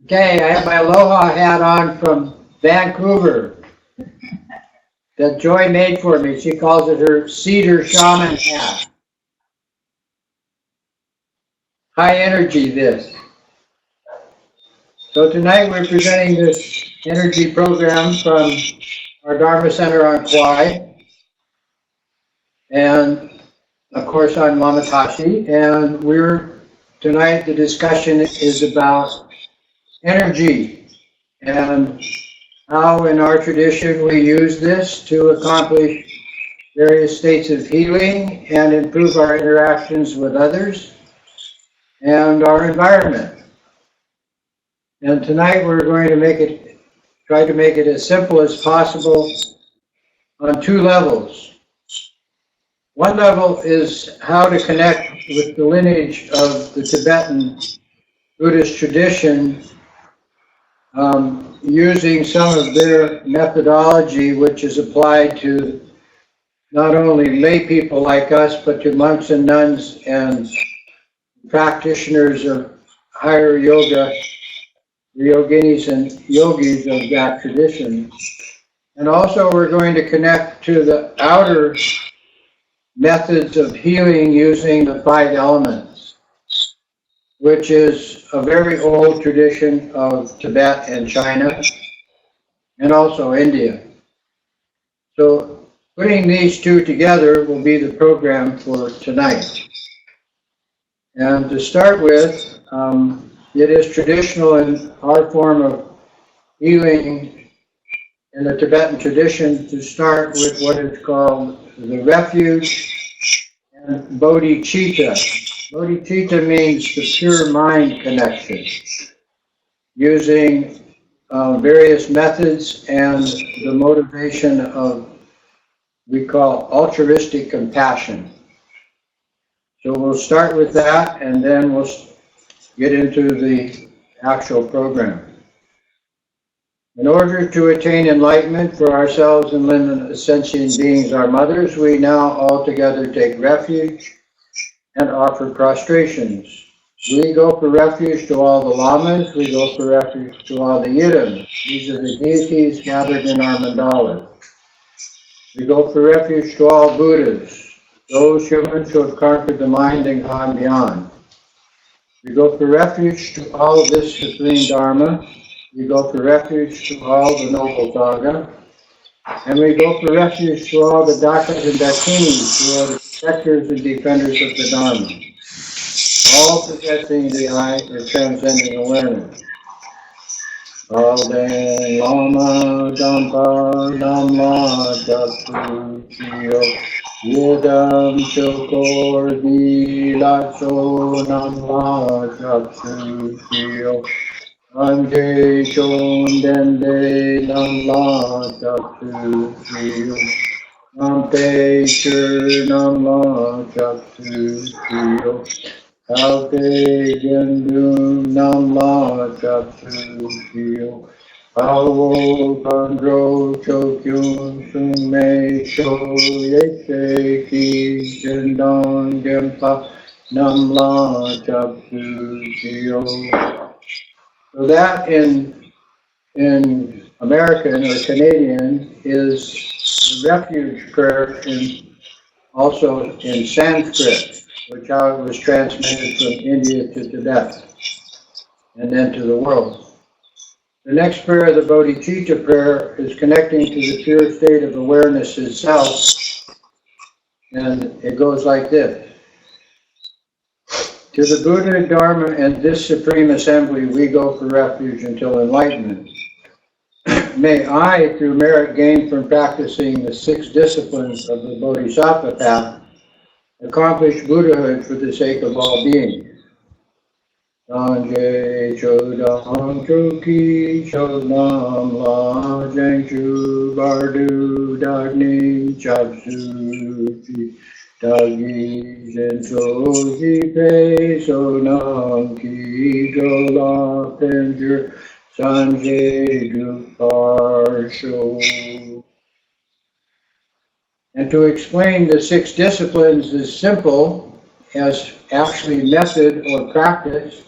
Okay, I have my aloha hat on from Vancouver that Joy made for me. She calls it her cedar shaman hat. High energy this. So tonight we're presenting this energy program from our Dharma Center on Kauai. And of course I'm Lama Tashi, and tonight the discussion is about energy and how in our tradition we use this to accomplish various states of healing and improve our interactions with others and our environment. And tonight we're going to try to make it as simple as possible on two levels. One level is how to connect with the lineage of the Tibetan Buddhist tradition using some of their methodology, which is applied to not only lay people like us, but to monks and nuns and practitioners of higher yoga, the yoginis and yogis of that tradition. And also we're going to connect to the outer methods of healing using the 5 elements, which is a very old tradition of Tibet and China, and also India. So putting these two together will be the program for tonight. And to start with, it is traditional in our form of healing in the Tibetan tradition to start with what is called the Refuge and bodhichitta. Bodhichitta means the pure mind connection, using various methods and the motivation of we call altruistic compassion. So we'll start with that and then we'll get into the actual program. In order to attain enlightenment for ourselves and living sentient beings, our mothers, we now all together take refuge and offer prostrations. We go for refuge to all the lamas, we go for refuge to all the yidams. These are the deities gathered in our mandalas. We go for refuge to all Buddhas, those humans who have conquered the mind and gone beyond. We go for refuge to all of this supreme Dharma. We go for refuge to all the noble Sangha. And we go for refuge to all the Dakas and Dakinis, who are the protectors and defenders of the Dharma, all possessing the eye or transcending awareness. Alden Lama Dampa Nama Dapu Chiyo Yedam Chokor Dilatso Nama Dapu Chiyo Anje Chon Dende Nama Dapu Chiyo Nampe Chur Nama Dapu Chiyo Alte Gendum Nama Tapu Chiyo Awo Pandro Chokyun Sume Sho Yese Ki Jendon Gempa Namla Tapu Chiyo. So that in American or Canadian is the refuge prayer, also in Sanskrit, which was transmitted from India to Tibet and then to the world. The next prayer, the bodhicitta prayer, is connecting to the pure state of awareness itself, and it goes like this. To the Buddha, Dharma, and this supreme assembly, we go for refuge until enlightenment. May I, through merit gained from practicing the 6 disciplines of the Bodhisattva path, accomplish Buddhahood for the sake of all beings. Sanjay Chodam Choki Chodam La Jengchu Bardu Dagni Chapsuchi Dagi Zento Zipe Sonam Ki Jola Penjur Sanjay Duparsho. And to explain the 6 disciplines is simple as actually method or practice.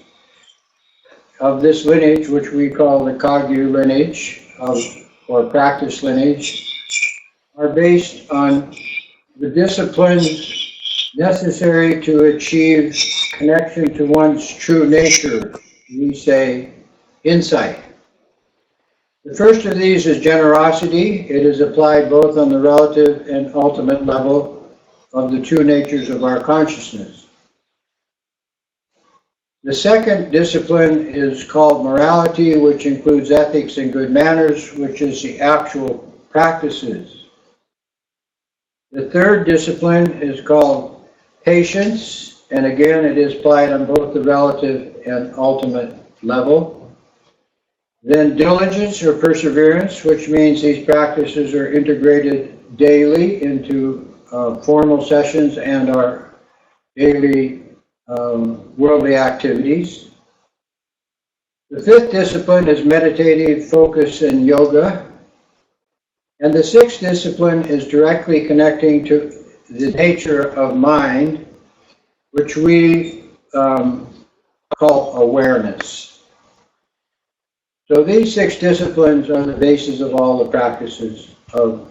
of this lineage, which we call the Kagyu lineage, or practice lineage, are based on the disciplines necessary to achieve connection to one's true nature. We say insight. The first of these is generosity. It is applied both on the relative and ultimate level of the two natures of our consciousness. The second discipline is called morality, which includes ethics and good manners, which is the actual practices. The third discipline is called patience, and again it is applied on both the relative and ultimate level. Then diligence or perseverance, which means these practices are integrated daily into formal sessions and our daily worldly activities. The fifth discipline is meditative focus and yoga. And the sixth discipline is directly connecting to the nature of mind, which we call awareness. So these six disciplines are the basis of all the practices of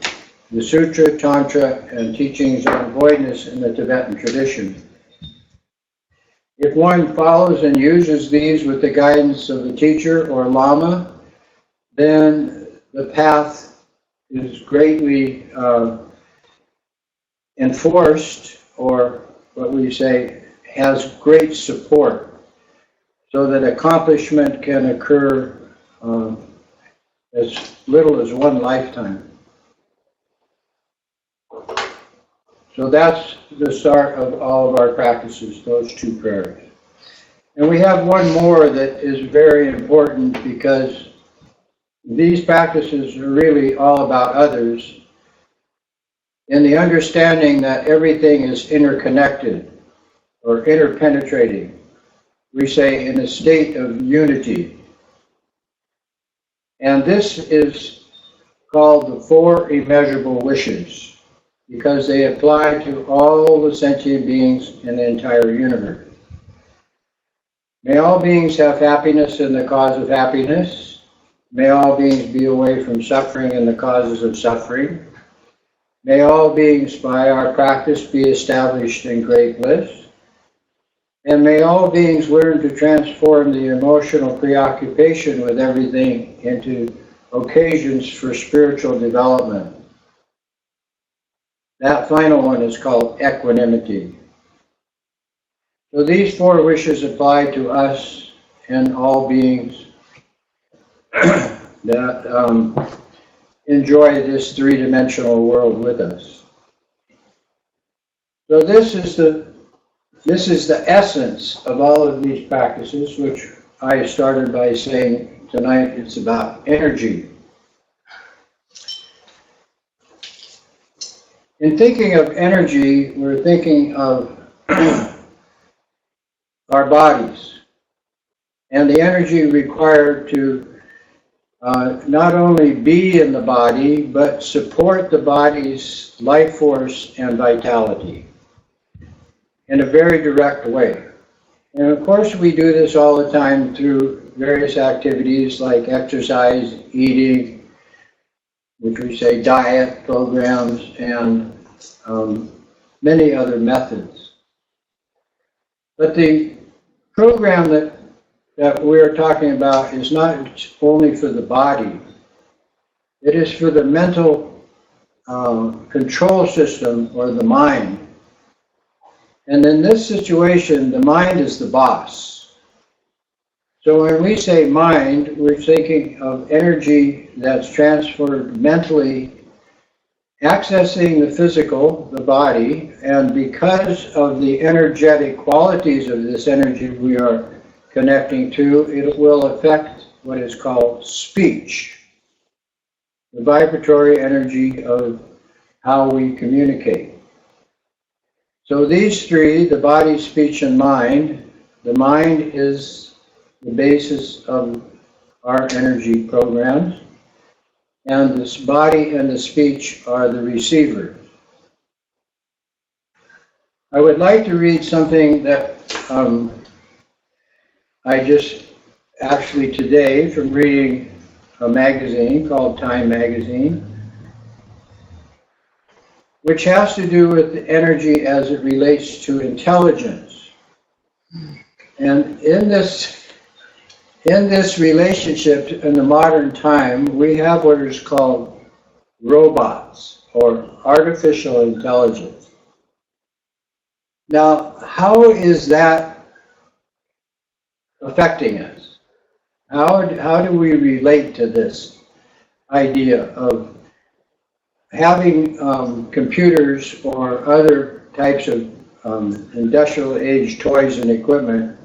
the Sutra, Tantra, and teachings on voidness in the Tibetan tradition. If one follows and uses these with the guidance of the teacher or Lama, then the path is greatly enforced, or what we say, has great support, so that accomplishment can occur as little as one lifetime. So that's the start of all of our practices, those two prayers. And we have one more that is very important, because these practices are really all about others, in the understanding that everything is interconnected or interpenetrating. We say in a state of unity. And this is called the four immeasurable wishes, because they apply to all the sentient beings in the entire universe. May all beings have happiness in the cause of happiness. May all beings be away from suffering and the causes of suffering. May all beings by our practice be established in great bliss. And may all beings learn to transform the emotional preoccupation with everything into occasions for spiritual development. That final one is called equanimity. So these four wishes apply to us and all beings that enjoy this three-dimensional world with us. So this is the essence of all of these practices, which I started by saying tonight it's about energy. In thinking of energy, we're thinking of our bodies and the energy required to not only be in the body, but support the body's life force and vitality in a very direct way. And of course we do this all the time through various activities like exercise, eating, which we say diet programs, and many other methods. But the program that we're talking about is not only for the body, it is for the mental control system, or the mind. And in this situation, the mind is the boss. So when we say mind, we're thinking of energy that's transferred mentally, accessing the physical, the body, and because of the energetic qualities of this energy we are connecting to, it will affect what is called speech, the vibratory energy of how we communicate. So these three, the body, speech, and mind, the mind is the basis of our energy programs, and this body and the speech are the receivers. I would like to read something that I just actually today from reading a magazine called Time Magazine, which has to do with the energy as it relates to intelligence. And in this relationship in the modern time, we have what is called robots or artificial intelligence. Now, how is that affecting us? How do we relate to this idea of having computers or other types of industrial age toys and equipment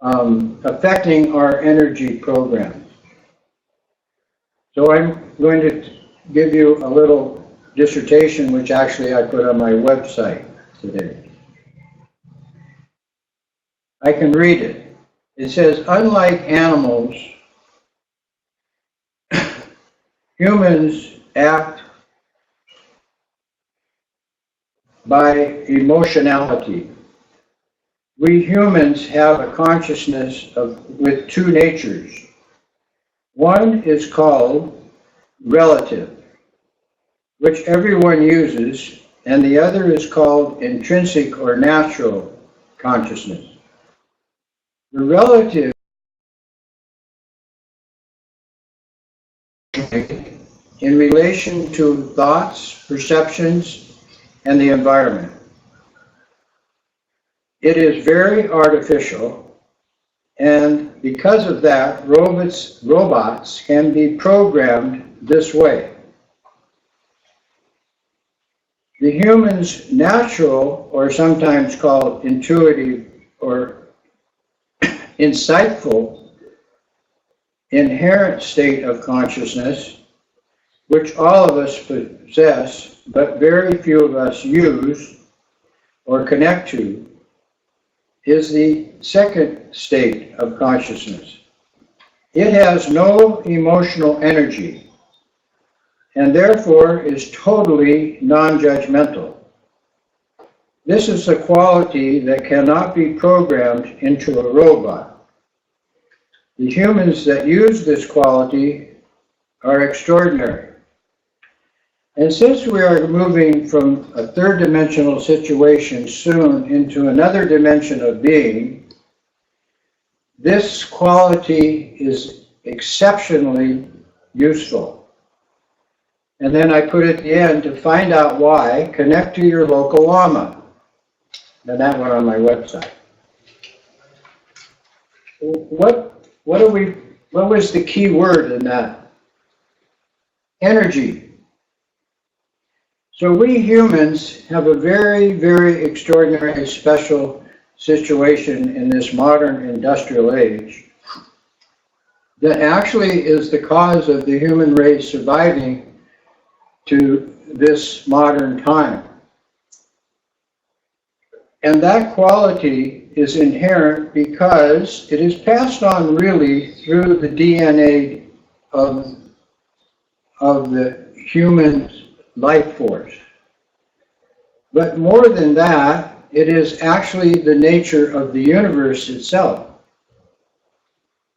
affecting our energy program? So I'm going to give you a little dissertation, which actually I put on my website today. I can read it. It says, unlike animals, humans act by emotionality. We humans have a consciousness with two natures. One is called relative, which everyone uses, and the other is called intrinsic or natural consciousness. The relative in relation to thoughts, perceptions, and the environment. It is very artificial, and because of that, robots can be programmed this way. The human's natural, or sometimes called intuitive or insightful, inherent state of consciousness, which all of us possess, but very few of us use or connect to, is the second state of consciousness. It has no emotional energy and therefore is totally non-judgmental. This is a quality that cannot be programmed into a robot. The humans that use this quality are extraordinary. And since we are moving from a third-dimensional situation soon into another dimension of being, this quality is exceptionally useful. And then I put at the end, to find out why, connect to your local Lama. And that went on my website. What was the key word in that? Energy. So we humans have a very, very extraordinary, special situation in this modern industrial age that actually is the cause of the human race surviving to this modern time. And that quality is inherent because it is passed on really through the DNA of the human life force. But more than that, it is actually the nature of the universe itself.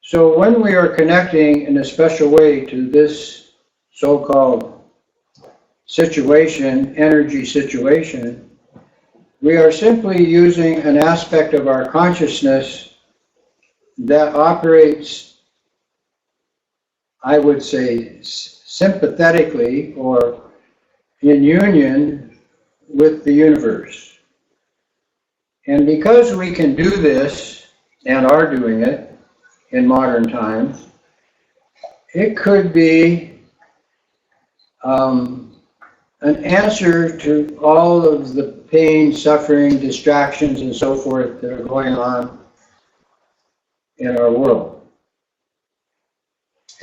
So when we are connecting in a special way to this so-called situation, energy situation, we are simply using an aspect of our consciousness that operates, I would say, sympathetically or in union with the universe. And because we can do this, and are doing it in modern times, it could be an answer to all of the pain, suffering, distractions, and so forth that are going on in our world,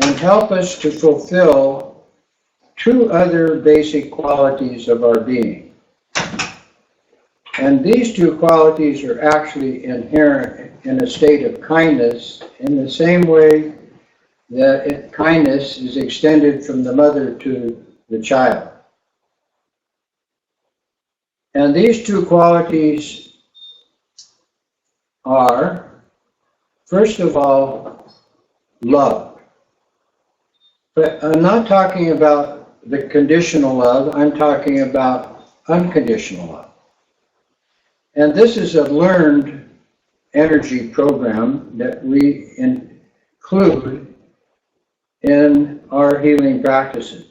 and help us to fulfill two other basic qualities of our being. And these two qualities are actually inherent in a state of kindness in the same way that kindness is extended from the mother to the child. And these two qualities are, first of all, love. But I'm not talking about the conditional love, I'm talking about unconditional love. And this is a learned energy program that we include in our healing practices.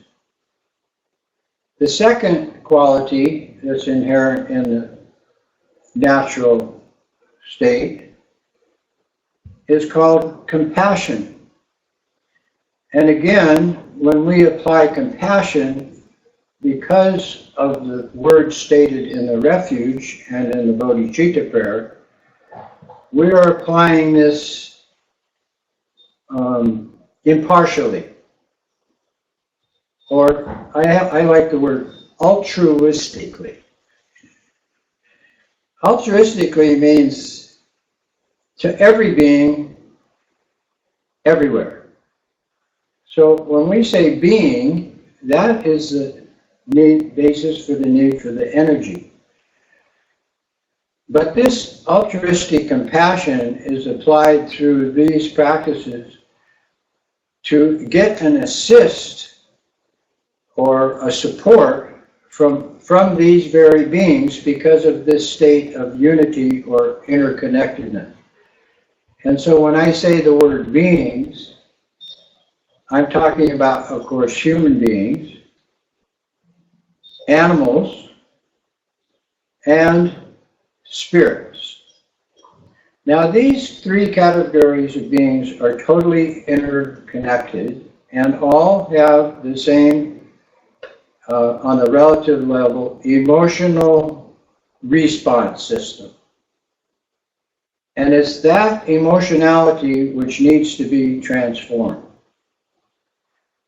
The second quality that's inherent in the natural state is called compassion. And again, when we apply compassion, because of the words stated in the Refuge and in the bodhichitta prayer, we are applying this impartially. Or I like the word altruistically. Altruistically means to every being, everywhere. So when we say being, that is the basis for the need for the energy. But this altruistic compassion is applied through these practices to get an assist or a support from these very beings because of this state of unity or interconnectedness. And so when I say the word beings, I'm talking about, of course, human beings, animals, and spirits. Now, these three categories of beings are totally interconnected and all have the same, on the relative level, emotional response system. And it's that emotionality which needs to be transformed.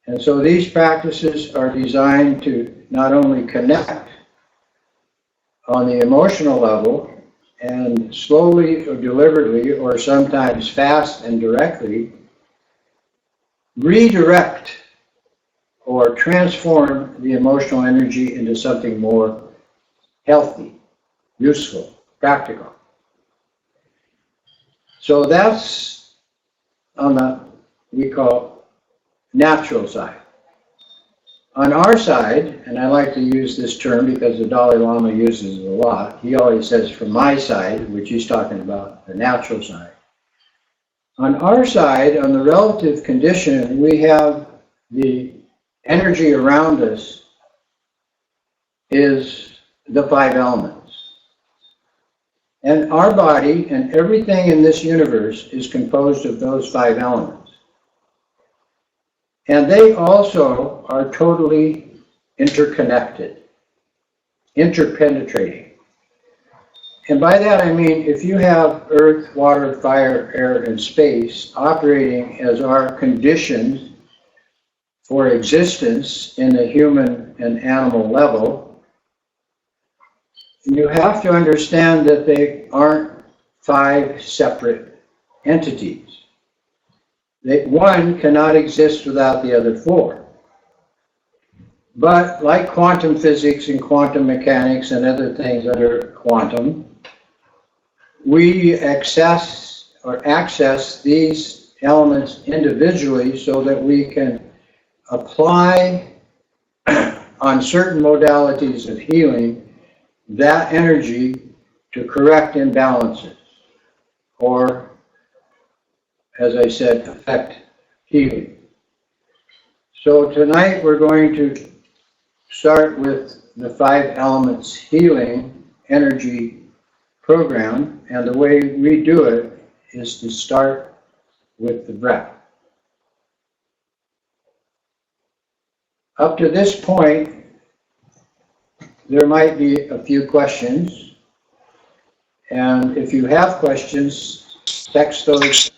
And so these practices are designed to not only connect on the emotional level and slowly or deliberately or sometimes fast and directly redirect or transform the emotional energy into something more healthy, useful, practical. So that's on the, we call, natural side. On our side, and I like to use this term because the Dalai Lama uses it a lot, he always says from my side, which he's talking about the natural side. On our side, on the relative condition, we have the energy around us is the 5 elements. And our body and everything in this universe is composed of those 5 elements. And they also are totally interconnected, interpenetrating. And by that I mean if you have earth, water, fire, air, and space operating as our conditions for existence in the human and animal level, you have to understand that they aren't 5 separate entities. That one cannot exist without the other 4. But like quantum physics and quantum mechanics and other things that are quantum, we access these elements individually so that we can apply on certain modalities of healing that energy to correct imbalances or, as I said, affect healing. So tonight we're going to start with the 5 elements healing energy program, and the way we do it is to start with the breath. Up to this point, there might be a few questions, and if you have questions, text those.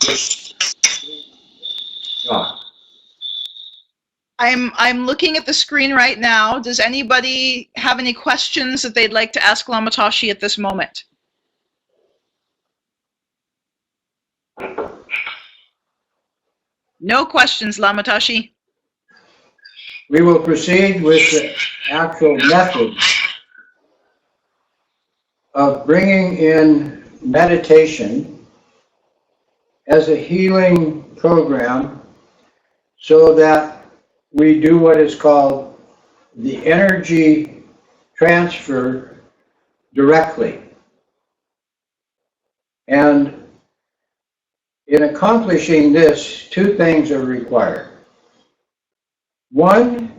I'm looking at the screen right now. Does anybody have any questions that they'd like to ask Lama Tashi at this moment? No questions, Lama Tashi. We will proceed with the actual method of bringing in meditation as a healing program so that we do what is called the energy transfer directly. And in accomplishing this, two things are required. One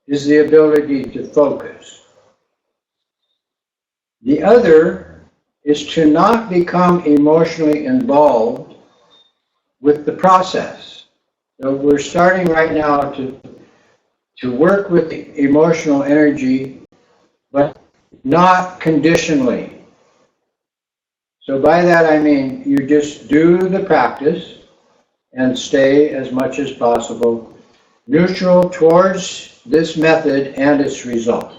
is the ability to focus. The other is to not become emotionally involved with the process. So we're starting right now to work with the emotional energy, but not conditionally. So by that I mean you just do the practice and stay as much as possible neutral towards this method and its results.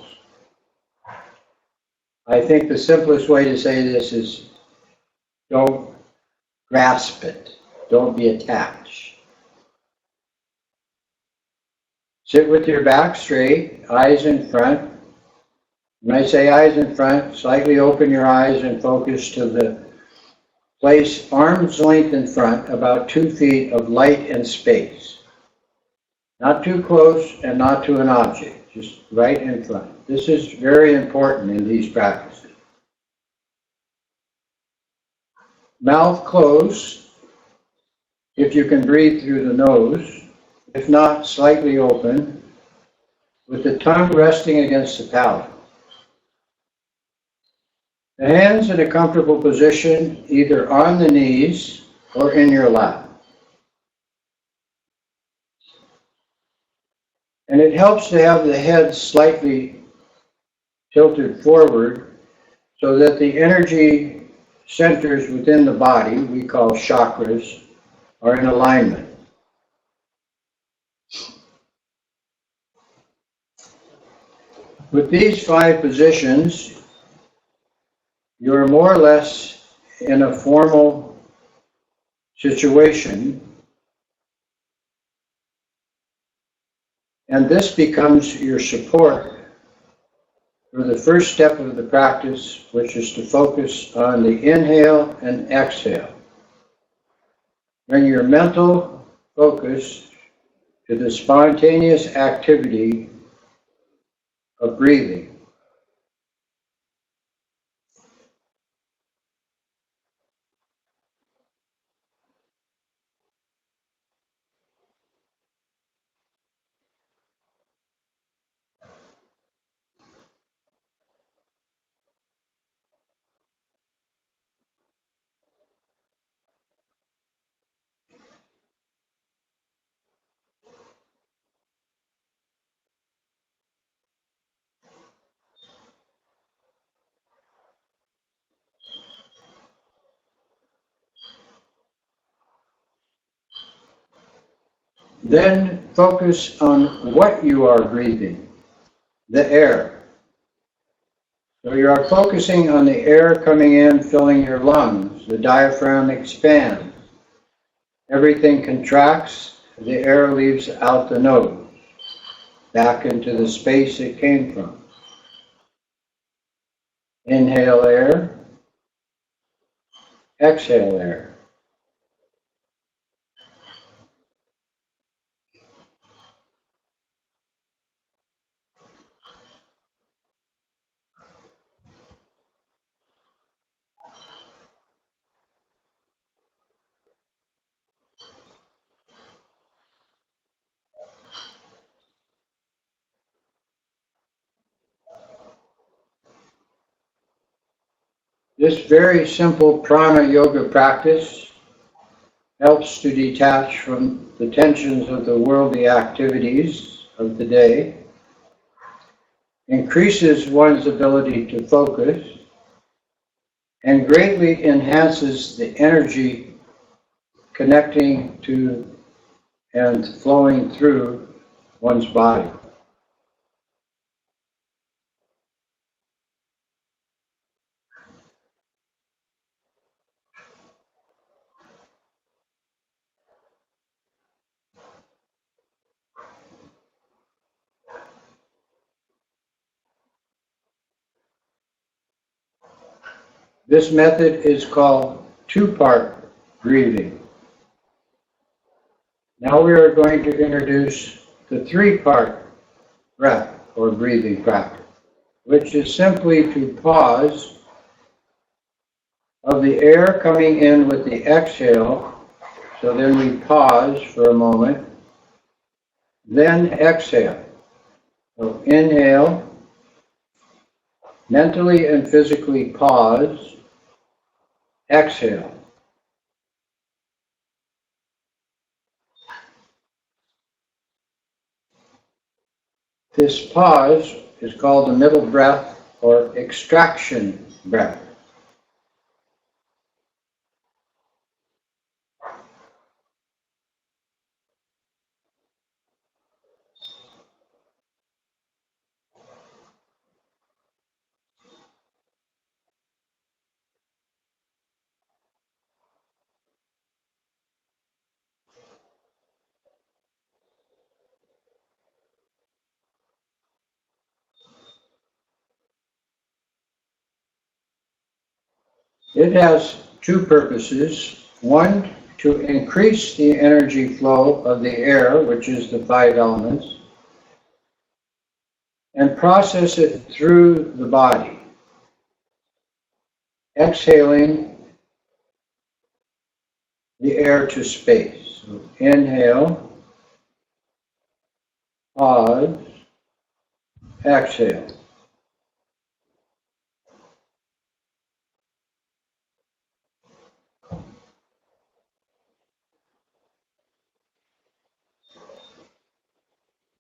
I think the simplest way to say this is don't grasp it. Don't be attached. Sit with your back straight, eyes in front. When I say eyes in front, slightly open your eyes and focus to the place arm's length in front, about 2 feet of light and space. Not too close and not to an object, just right in front. This is very important in these practices. Mouth closed, if you can breathe through the nose. If not, slightly open, with the tongue resting against the palate. The hands in a comfortable position, either on the knees or in your lap. And it helps to have the head slightly tilted forward so that the energy centers within the body, we call chakras, are in alignment. With these 5 positions, you're more or less in a formal situation, and this becomes your support for the first step of the practice, which is to focus on the inhale and exhale. Bring your mental focus to the spontaneous activity of breathing. Then focus on what you are breathing, the air. So you are focusing on the air coming in, filling your lungs. The diaphragm expands. Everything contracts. The air leaves out the nose, back into the space it came from. Inhale air. Exhale air. This very simple prana yoga practice helps to detach from the tensions of the worldly activities of the day, increases one's ability to focus, and greatly enhances the energy connecting to and flowing through one's body. This method is called two-part breathing. Now we are going to introduce the three-part breath or breathing practice, which is simply to pause of the air coming in with the exhale. So then we pause for a moment, then exhale. So inhale, mentally and physically pause, exhale. This pause is called the middle breath or extraction breath. It has two purposes. One, to increase the energy flow of the air, which is the five elements, and process it through the body. Exhaling the air to space. So inhale, pause, exhale.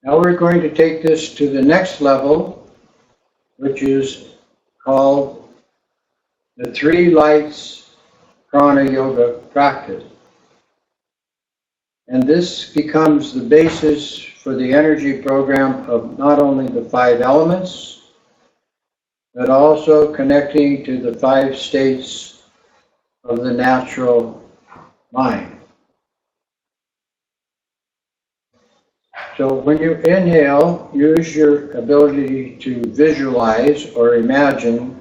Now we're going to take this to the next level, which is called the Three Lights Prana Yoga practice. And this becomes the basis for the energy program of not only the five elements, but also connecting to the five states of the natural mind. So when you inhale, use your ability to visualize or imagine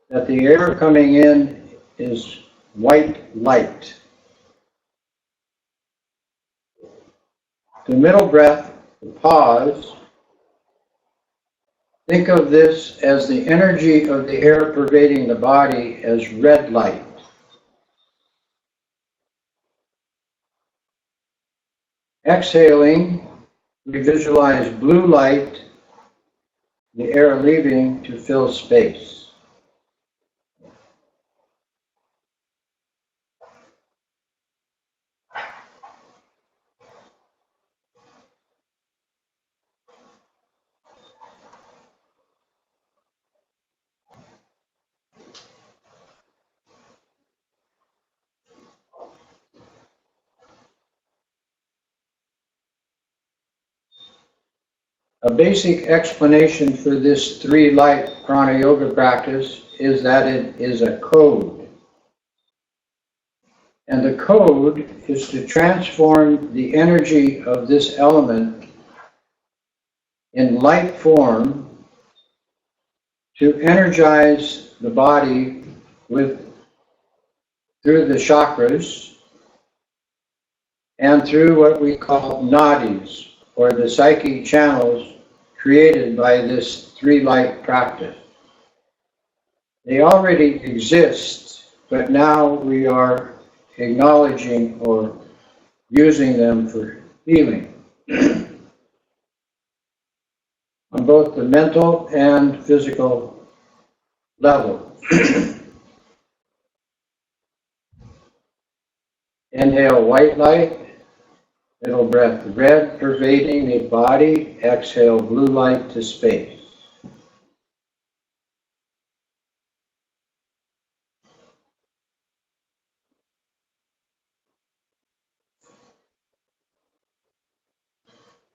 that the air coming in is white light. The middle breath, the pause, think of this as the energy of the air pervading the body as red light. Exhaling, we visualize blue light, the air leaving to fill space. A basic explanation for this three-light prana yoga practice is that it is a code. And the code is to transform the energy of this element in light form to energize the body through the chakras and through what we call nadis, or the psychic channels created by this three-light practice. They already exist, but now we are acknowledging or using them for healing on both the mental and physical level. Inhale white light, middle breath red pervading the body, exhale blue light to space.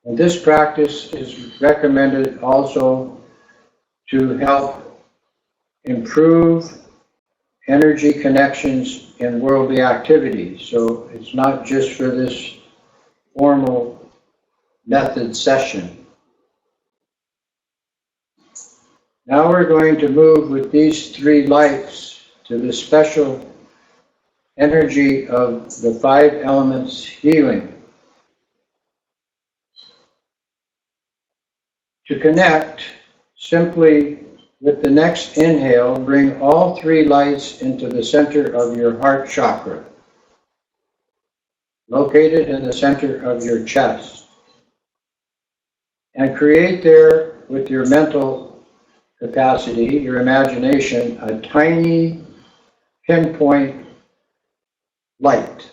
And this practice is recommended also to help improve energy connections in worldly activities. So it's not just for this formal method session. Now we're going to move with these three lights to the special energy of the five elements healing. To connect, simply with the next inhale, bring all three lights into the center of your heart chakra, located in the center of your chest, and create there with your mental capacity, your imagination, a tiny pinpoint light,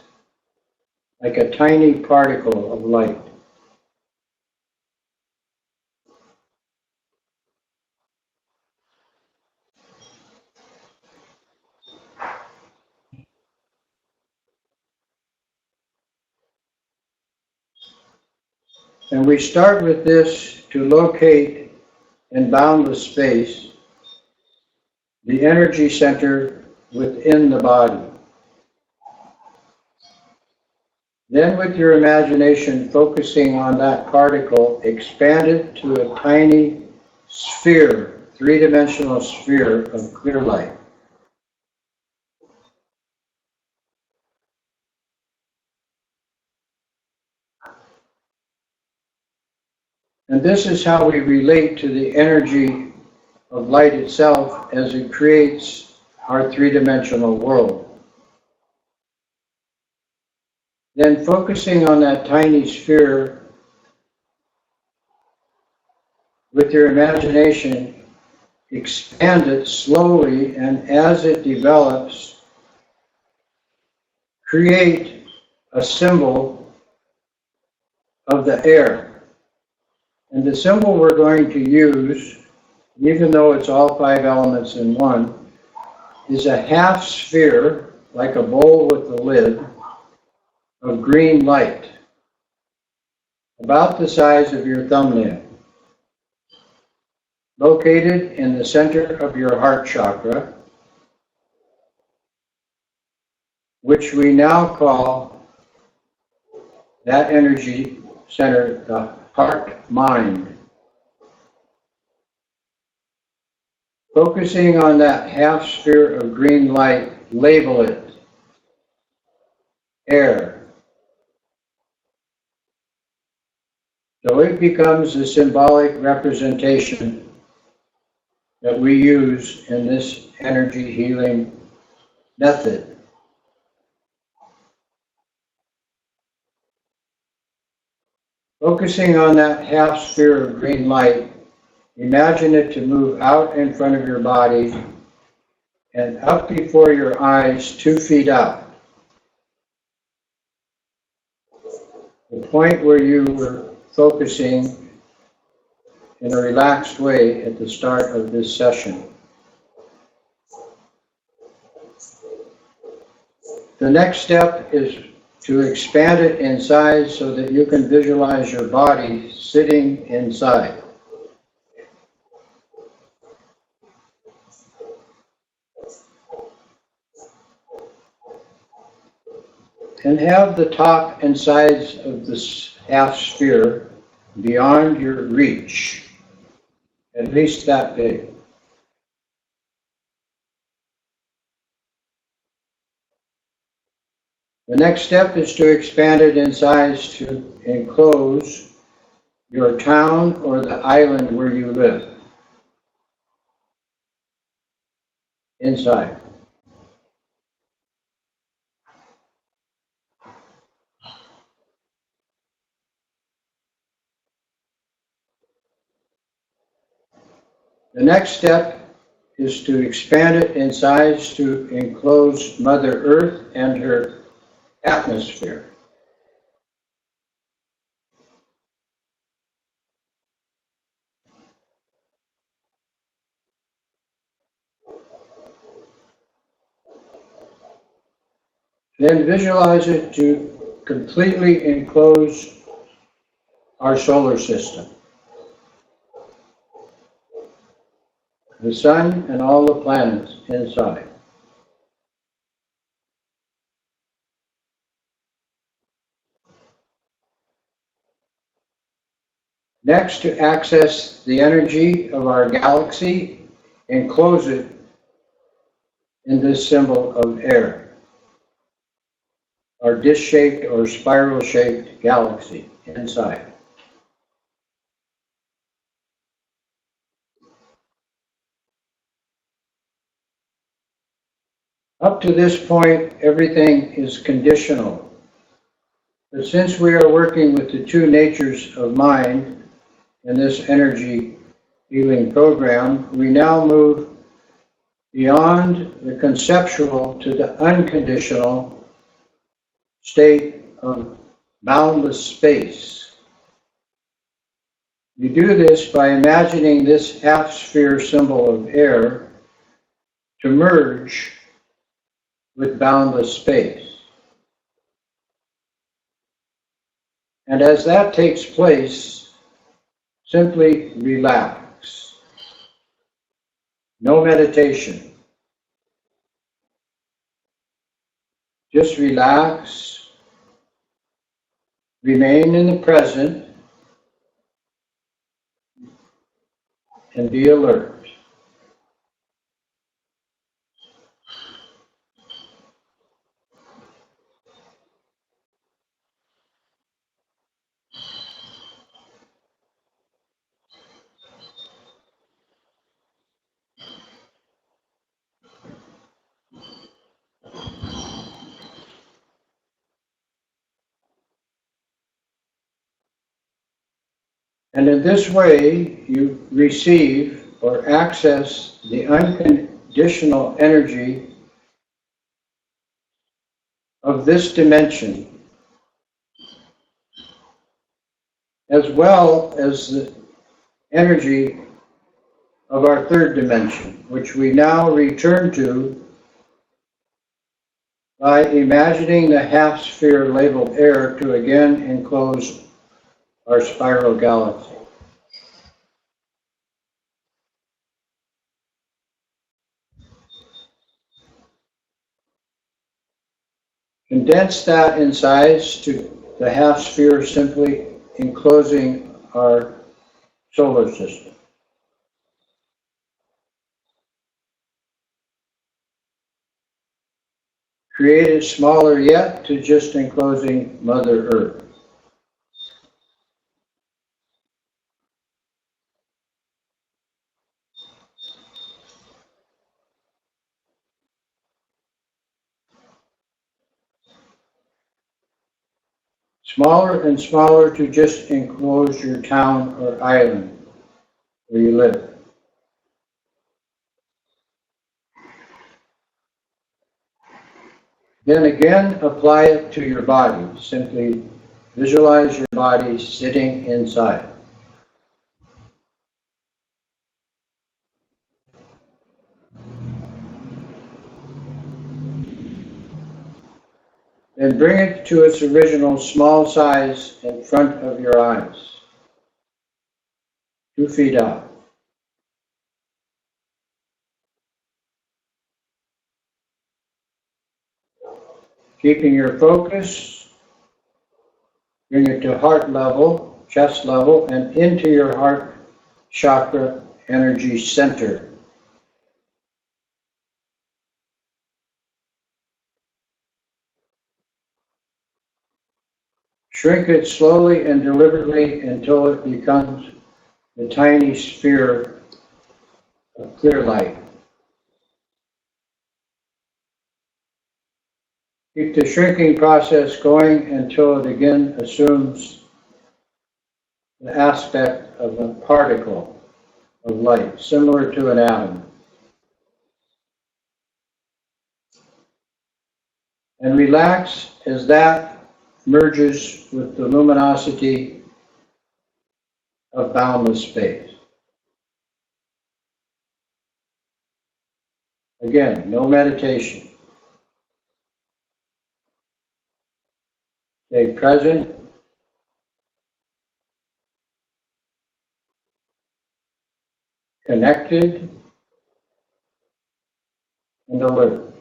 like a tiny particle of light. And we start with this to locate in boundless space the energy center within the body. Then with your imagination focusing on that particle, expand it to a tiny sphere, three-dimensional sphere of clear light. And this is how we relate to the energy of light itself as it creates our three-dimensional world. Then focusing on that tiny sphere with your imagination, expand it slowly, and as it develops, create a symbol of the air. And the symbol we're going to use, even though it's all five elements in one, is a half sphere, like a bowl with a lid, of green light, about the size of your thumbnail, located in the center of your heart chakra, which we now call that energy center the heart mind. Focusing on that half sphere of green light, label it air. So it becomes a symbolic representation that we use in this energy healing method. Focusing on that half sphere of green light, imagine it to move out in front of your body and up before your eyes, 2 feet out. The point where you were focusing in a relaxed way at the start of this session. The next step is to expand it in size so that you can visualize your body sitting inside. And have the top and sides of this half sphere beyond your reach, at least that big. The next step is to expand it in size to enclose your town or the island where you live. Inside. The next step is to expand it in size to enclose Mother Earth and her atmosphere. Then visualize it to completely enclose our solar system. The sun and all the planets inside. Next, to access the energy of our galaxy, enclose it in this symbol of air, our disc-shaped or spiral-shaped galaxy inside. Up to this point, everything is conditional. But since we are working with the two natures of mind in this energy healing program, we now move beyond the conceptual to the unconditional state of boundless space. We do this by imagining this half-sphere symbol of air to merge with boundless space. And as that takes place, simply relax. No meditation. Just relax, remain in the present, and be alert. And in this way, you receive or access the unconditional energy of this dimension, as well as the energy of our third dimension, which we now return to by imagining the half-sphere labeled air to again enclose our spiral galaxy. Condense that in size to the half-sphere simply enclosing our solar system. Create it smaller yet to just enclosing Mother Earth. Smaller and smaller to just enclose your town or island where you live. Then again, apply it to your body. Simply visualize your body sitting inside. Then bring it to its original small size in front of your eyes, 2 feet out. Keeping your focus, bring it to heart level, chest level, and into your heart chakra energy center. Shrink it slowly and deliberately until it becomes a tiny sphere of clear light. Keep the shrinking process going until it again assumes the aspect of a particle of light, similar to an atom. And relax as that merges with the luminosity of boundless space. Again, no meditation. Stay present, connected, and alert,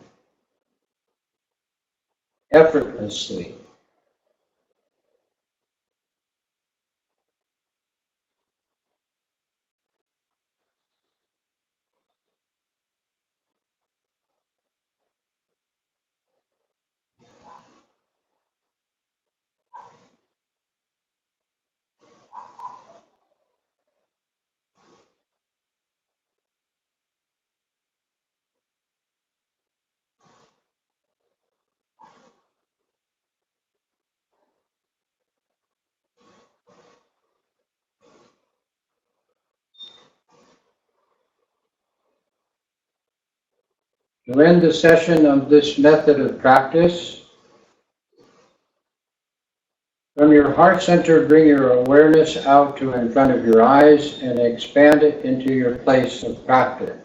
effortlessly. To end the session of this method of practice, from your heart center, bring your awareness out to in front of your eyes and expand it into your place of practice.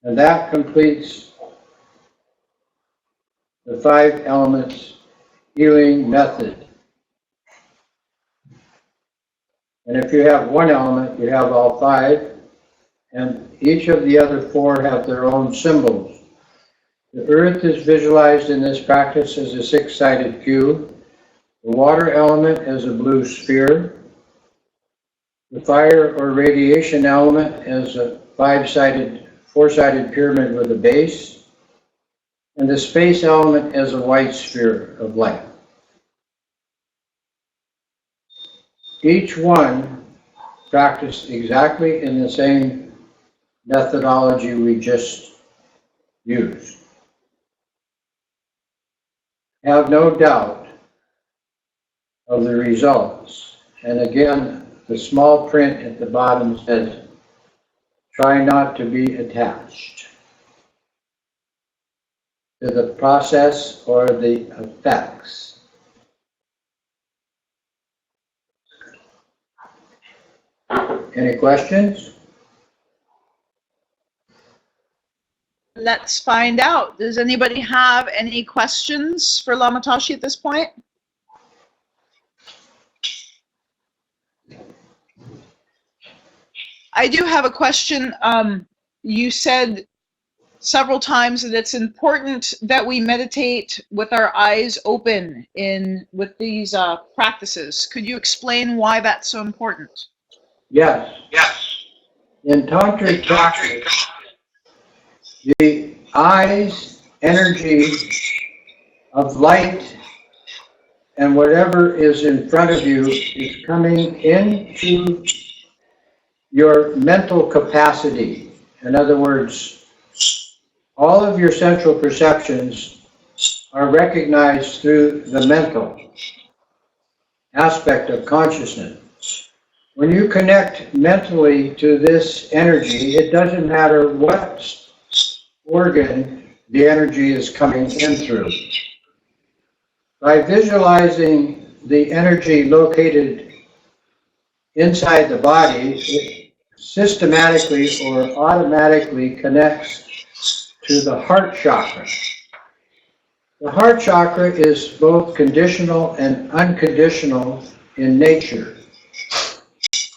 And that completes the 5 elements healing method. And if you have one element, you have all 5, and each of the other 4 have their own symbols. The earth is visualized in this practice as a 6-sided cube, the water element as a blue sphere, the fire or radiation element as a 4-sided pyramid with a base, and the space element as a white sphere of light. Each one practiced exactly in the same methodology we just used. Have no doubt of the results. And again, the small print at the bottom says, try not to be attached to the process or the effects. Any questions? Let's find out. Does anybody have any questions for Lama Tashi at this point? I do have a question. You said several times that it's important that we meditate with our eyes open with these practices. Could you explain why that's so important? Yes. In tantric practice, the eyes, energy of light, and whatever is in front of you is coming into your mental capacity. In other words, all of your central perceptions are recognized through the mental aspect of consciousness. When you connect mentally to this energy, it doesn't matter what organ the energy is coming in through. By visualizing the energy located inside the body, it systematically or automatically connects to the heart chakra. The heart chakra is both conditional and unconditional in nature.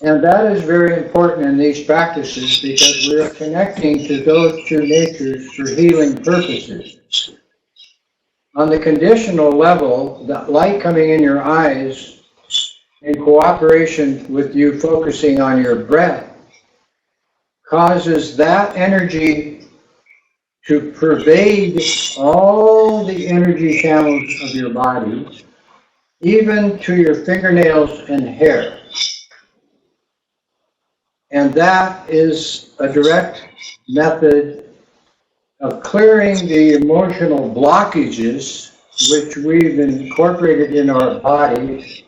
And that is very important in these practices because we are connecting to those 2 natures for healing purposes. On the conditional level, the light coming in your eyes in cooperation with you focusing on your breath causes that energy to pervade all the energy channels of your body, even to your fingernails and hair. And that is a direct method of clearing the emotional blockages which we've incorporated in our body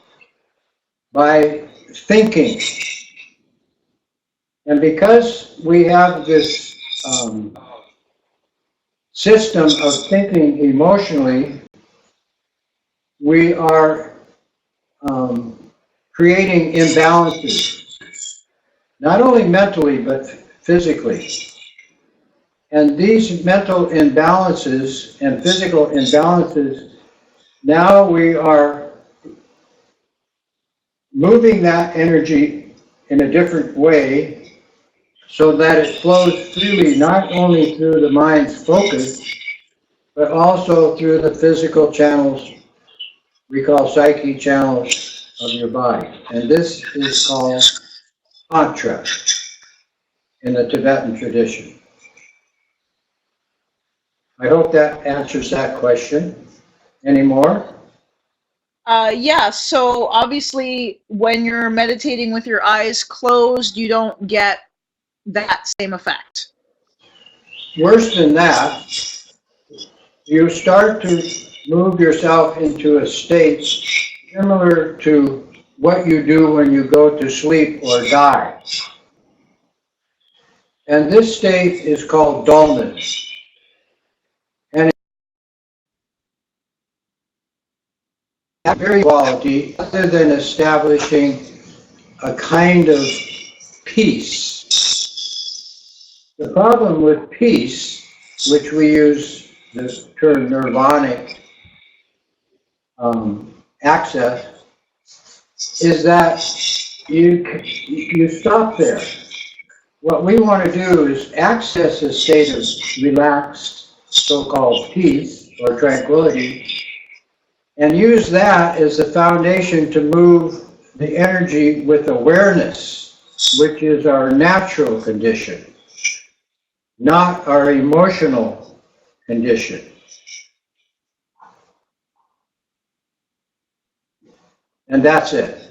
by thinking. And because we have this system of thinking emotionally, we are creating imbalances. Not only mentally, but physically. And these mental imbalances and physical imbalances, now we are moving that energy in a different way so that it flows freely, not only through the mind's focus, but also through the physical channels we call psyche channels of your body. And this is called Tantra in the Tibetan tradition. I hope that answers that question. Any more? Yeah, so obviously when you're meditating with your eyes closed, you don't get that same effect. Worse than that, you start to move yourself into a state similar to what you do when you go to sleep or die. And this state is called dullness. And it's very quality, other than establishing a kind of peace. The problem with peace, which we use the term nirvanic access, is that you stop there. What we want to do is access a state of relaxed, so-called peace or tranquility, and use that as the foundation to move the energy with awareness, which is our natural condition, not our emotional condition. And that's it.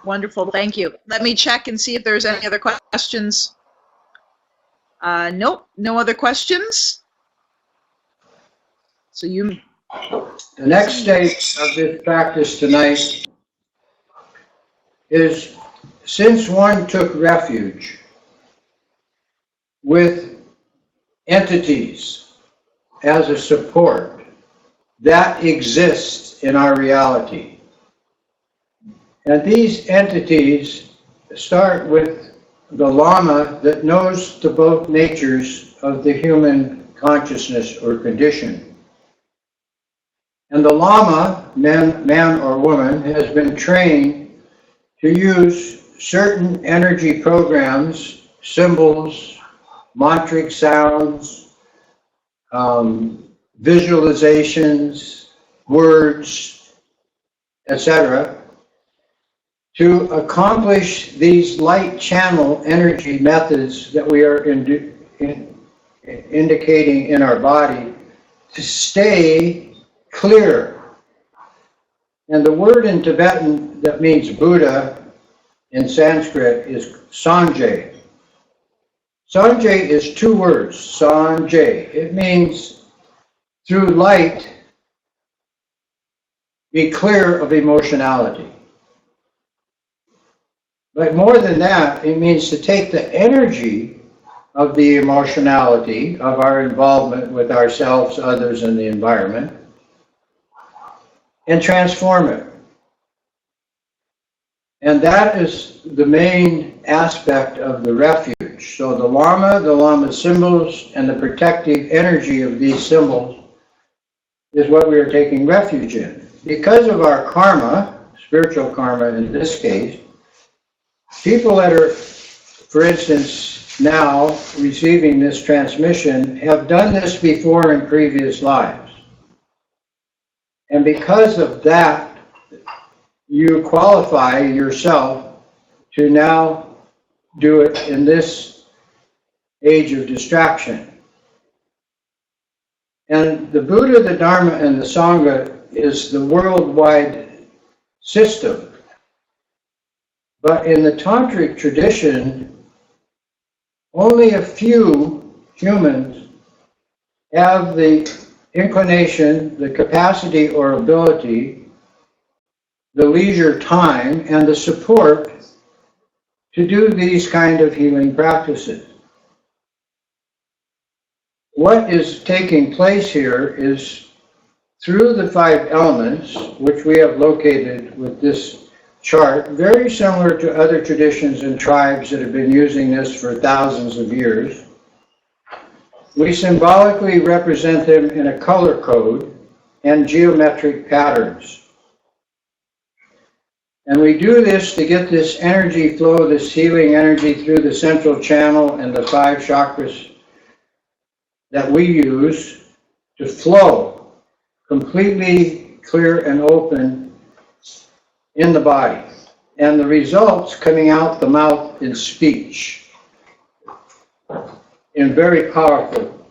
Wonderful, thank you. Let me check and see if there's any other questions. Nope, no other questions. So you... The next stage of this practice tonight is, since one took refuge with entities as a support, that exists in our reality. And these entities start with the Lama that knows the both natures of the human consciousness or condition. And the Lama, man or woman, has been trained to use certain energy programs, symbols, mantric sounds, visualizations, words, etc., to accomplish these light channel energy methods that we are indicating in our body to stay clear. And the word in Tibetan that means Buddha in Sanskrit is Sanjay. Sanjay is two words, Sanjay. It means through light, be clear of emotionality. But more than that, it means to take the energy of the emotionality of our involvement with ourselves, others, and the environment, and transform it. And that is the main aspect of the refuge. So the Lama symbols, and the protective energy of these symbols is what we are taking refuge in. Because of our karma, spiritual karma in this case, people that are, for instance, now receiving this transmission have done this before in previous lives. And because of that, you qualify yourself to now do it in this age of distraction. And the Buddha, the Dharma, and the Sangha is the worldwide system. But in the tantric tradition, only a few humans have the inclination, the capacity or ability, the leisure time, and the support to do these kind of healing practices. What is taking place here is through the 5 elements, which we have located with this chart, very similar to other traditions and tribes that have been using this for thousands of years. We symbolically represent them in a color code and geometric patterns. And we do this to get this energy flow, this healing energy through the central channel and the 5 chakras that we use to flow completely clear and open in the body. And the results coming out the mouth in speech, in very powerful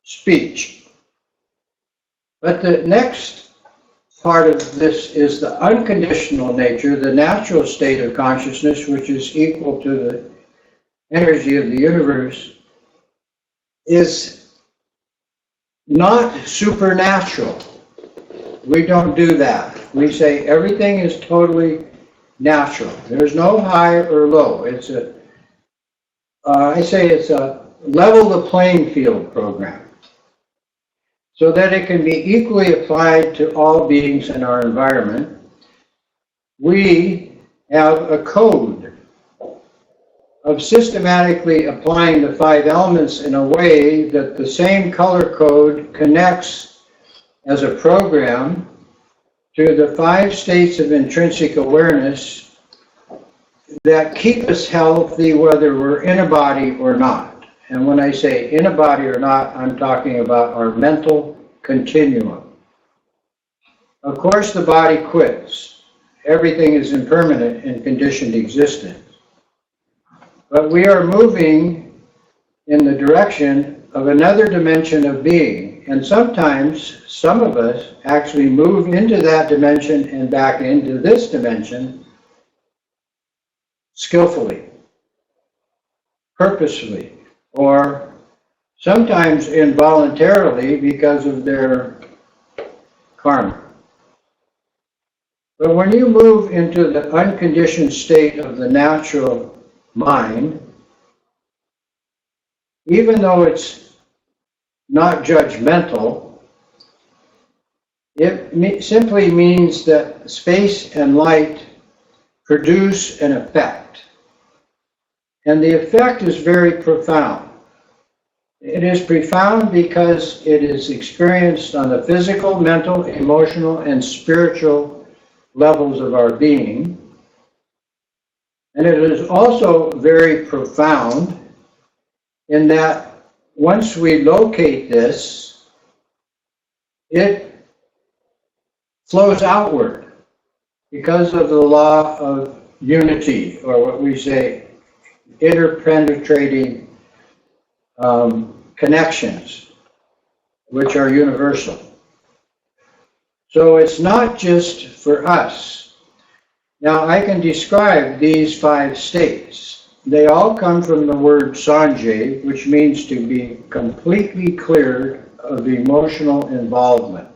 speech. But the next part of this is the unconditional nature, the natural state of consciousness, which is equal to the energy of the universe, is not supernatural. We don't do that. We say everything is totally natural. There's no high or low. It's a I say it's a level the playing field program, so that it can be equally applied to all beings in our environment. We have a code of systematically applying the 5 elements in a way that the same color code connects as a program to the 5 states of intrinsic awareness that keep us healthy whether we're in a body or not. And when I say in a body or not, I'm talking about our mental continuum. Of course, the body quits. Everything is impermanent in conditioned existence. But we are moving in the direction of another dimension of being. And sometimes, some of us actually move into that dimension and back into this dimension skillfully, purposefully, or sometimes involuntarily because of their karma. But when you move into the unconditioned state of the natural mind, even though it's not judgmental, it simply means that space and light produce an effect. And the effect is very profound. It is profound because it is experienced on the physical, mental, emotional, and spiritual levels of our being. And it is also very profound in that once we locate this, it flows outward because of the law of unity, or what we say, interpenetrating connections, which are universal. So it's not just for us. Now, I can describe these 5 states. They all come from the word Sanjay, which means to be completely cleared of emotional involvement.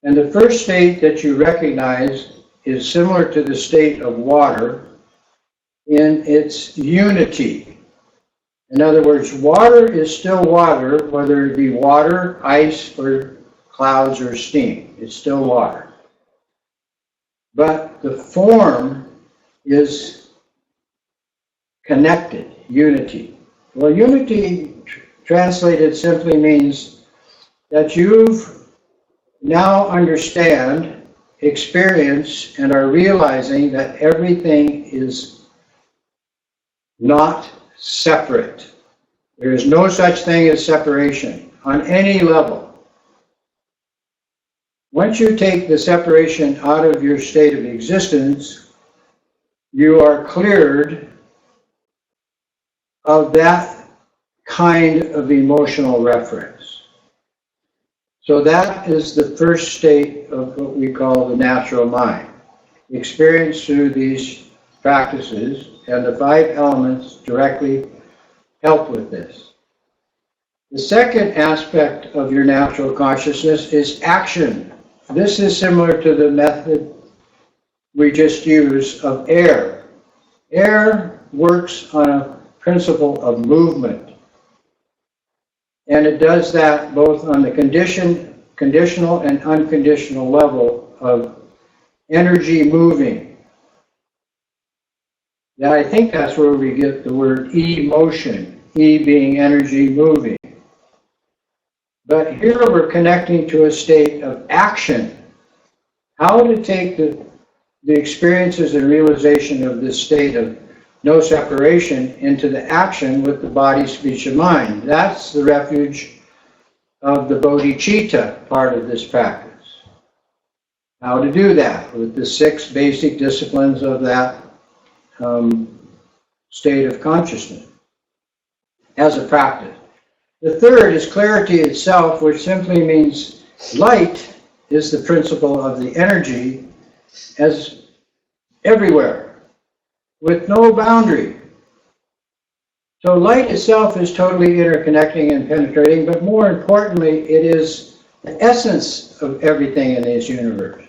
And the first state that you recognize is similar to the state of water in its unity. In other words, water is still water, whether it be water, ice, or clouds or steam. It's still water. But the form is connected, unity. Well, unity translated simply means that you've now understand, experience, and are realizing that everything is not separate. There is no such thing as separation on any level. Once you take the separation out of your state of existence, you are cleared of that kind of emotional reference. So that is the first state of what we call the natural mind, experienced through these practices, and the 5 elements directly help with this. The second aspect of your natural consciousness is action. This is similar to the method we just used of air. Air works on a principle of movement. And it does that both on the conditional and unconditional level of energy moving. Yeah, I think that's where we get the word emotion, E being energy moving. But here we're connecting to a state of action. How to take the experiences and realization of this state of no separation into the action with the body, speech, and mind. That's the refuge of the bodhichitta part of this practice. How to do that with the 6 basic disciplines of that state of consciousness as a practice. The third is clarity itself, which simply means light is the principle of the energy as everywhere, with no boundary. So light itself is totally interconnecting and penetrating, but more importantly, it is the essence of everything in this universe.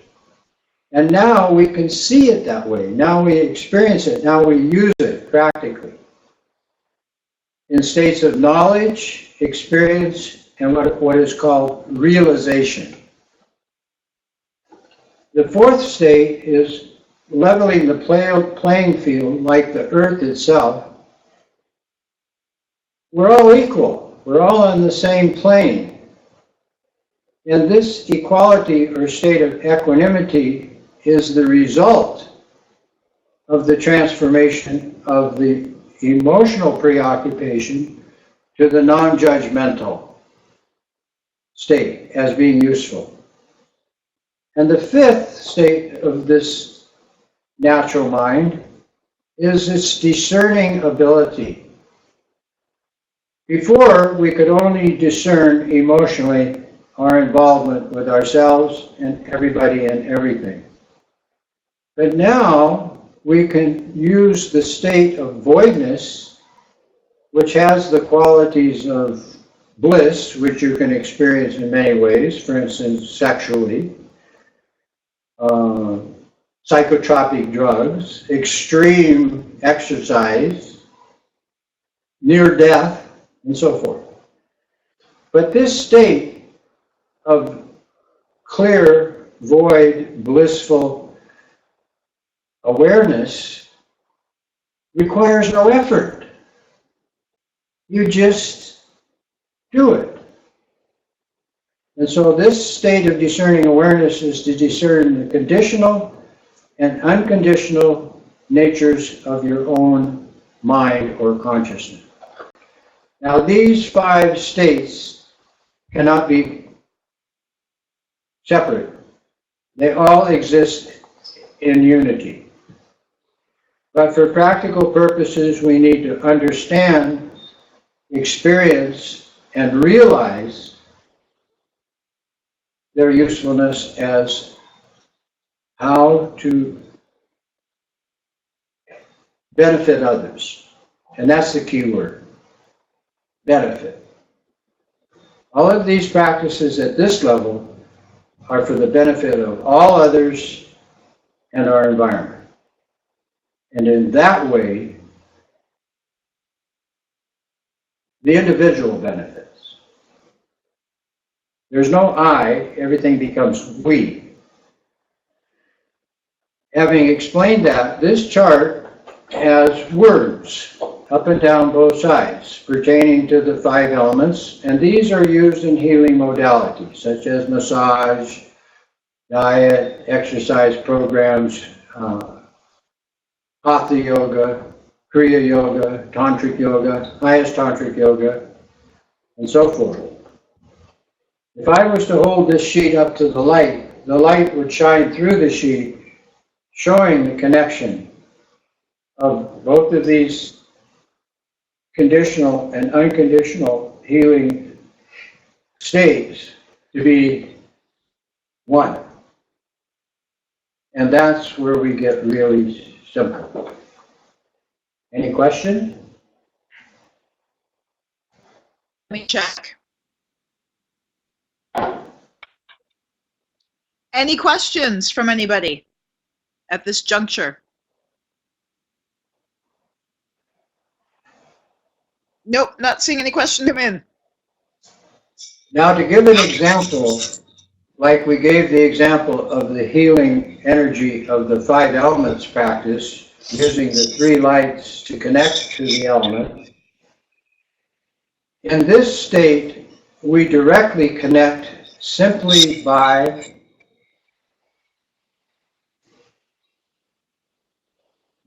And now we can see it that way. Now we experience it. Now we use it practically. in states of knowledge, experience, and what is called realization. The fourth state is leveling the playing field like the earth itself. We're all equal. We're all on the same plane. And this equality or state of equanimity is the result of the transformation of the emotional preoccupation to the non-judgmental state as being useful. And the fifth state of this natural mind is its discerning ability. Before, we could only discern emotionally our involvement with ourselves and everybody and everything. But now we can use the state of voidness, which has the qualities of bliss, which you can experience in many ways, for instance, sexually, psychotropic drugs, extreme exercise, near death, and so forth. But this state of clear, void, blissful awareness requires no effort. You just do it. And so this state of discerning awareness is to discern the conditional and unconditional natures of your own mind or consciousness. Now, these 5 states cannot be separate. They all exist in unity. But for practical purposes, we need to understand, experience, and realize their usefulness as how to benefit others. And that's the key word, benefit. All of these practices at this level are for the benefit of all others and our environment. And in that way, the individual benefits. There's no I, everything becomes we. Having explained that, this chart has words up and down both sides pertaining to the 5 elements, and these are used in healing modalities such as massage, diet, exercise programs, Hatha yoga, Kriya yoga, Tantric yoga, highest Tantric yoga, and so forth. If I was to hold this sheet up to the light would shine through the sheet, showing the connection of both of these conditional and unconditional healing states to be one. And that's where we get really simple. Any question? Let me check. Any questions from anybody at this juncture? Nope, not seeing any questions come in. Now, to give an example, like we gave the example of the healing energy of the 5 elements practice, using the 3 lights to connect to the element. In this state, we directly connect simply by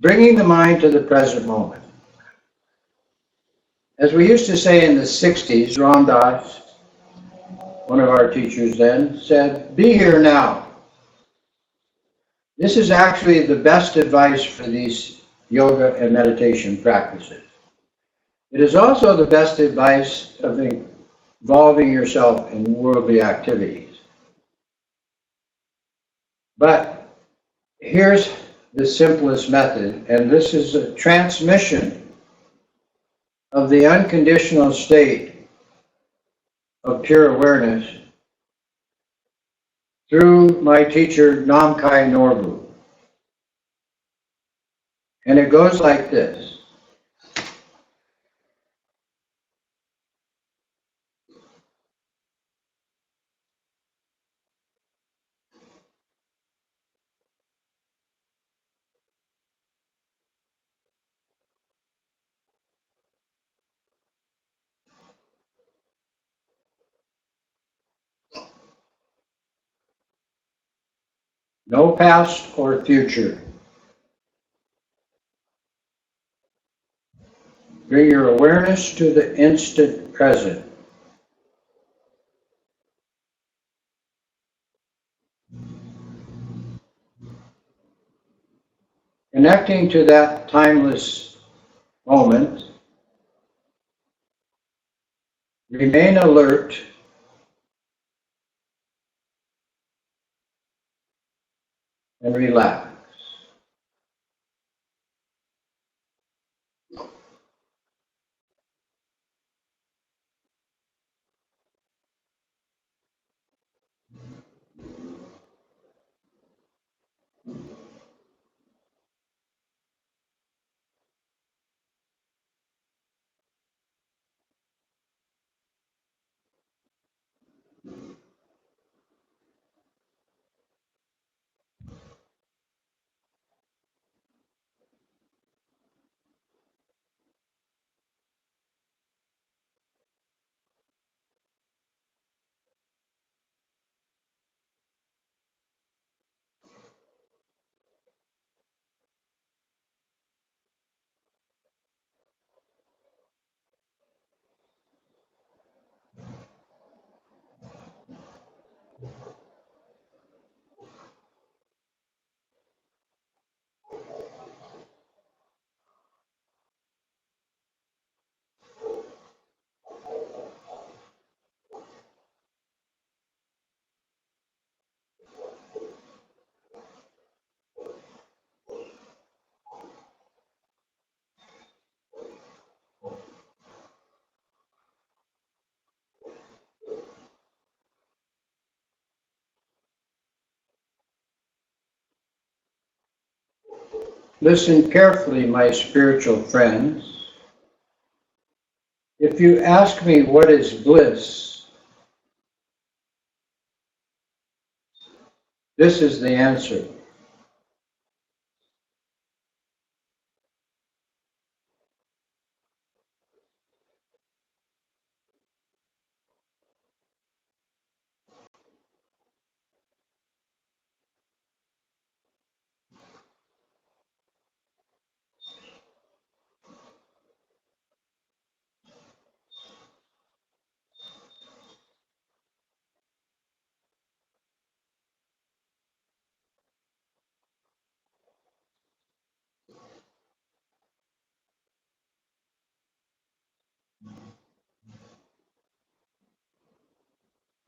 bringing the mind to the present moment. As we used to say in the 60s, Ram Dass, one of our teachers then, said, "Be here now." This is actually the best advice for these yoga and meditation practices. It is also the best advice of involving yourself in worldly activities. But here's the simplest method, and this is a transmission of the unconditional state of pure awareness through my teacher Namkai Norbu. And it goes like this. No past or future. Bring your awareness to the instant present. Connecting to that timeless moment, remain alert and relax. Listen carefully, my spiritual friends. If you ask me what is bliss, this is the answer.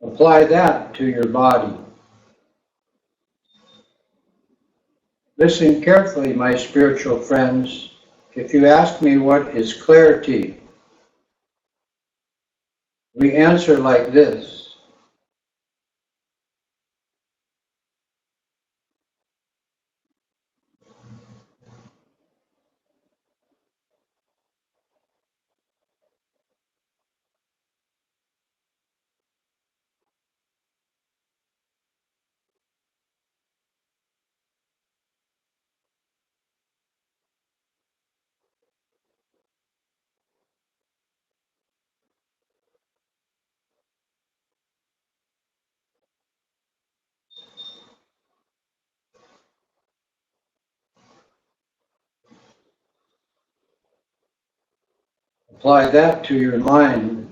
Apply that to your body. Listen carefully, my spiritual friends. If you ask me what is clarity, we answer like this. Apply that to your mind.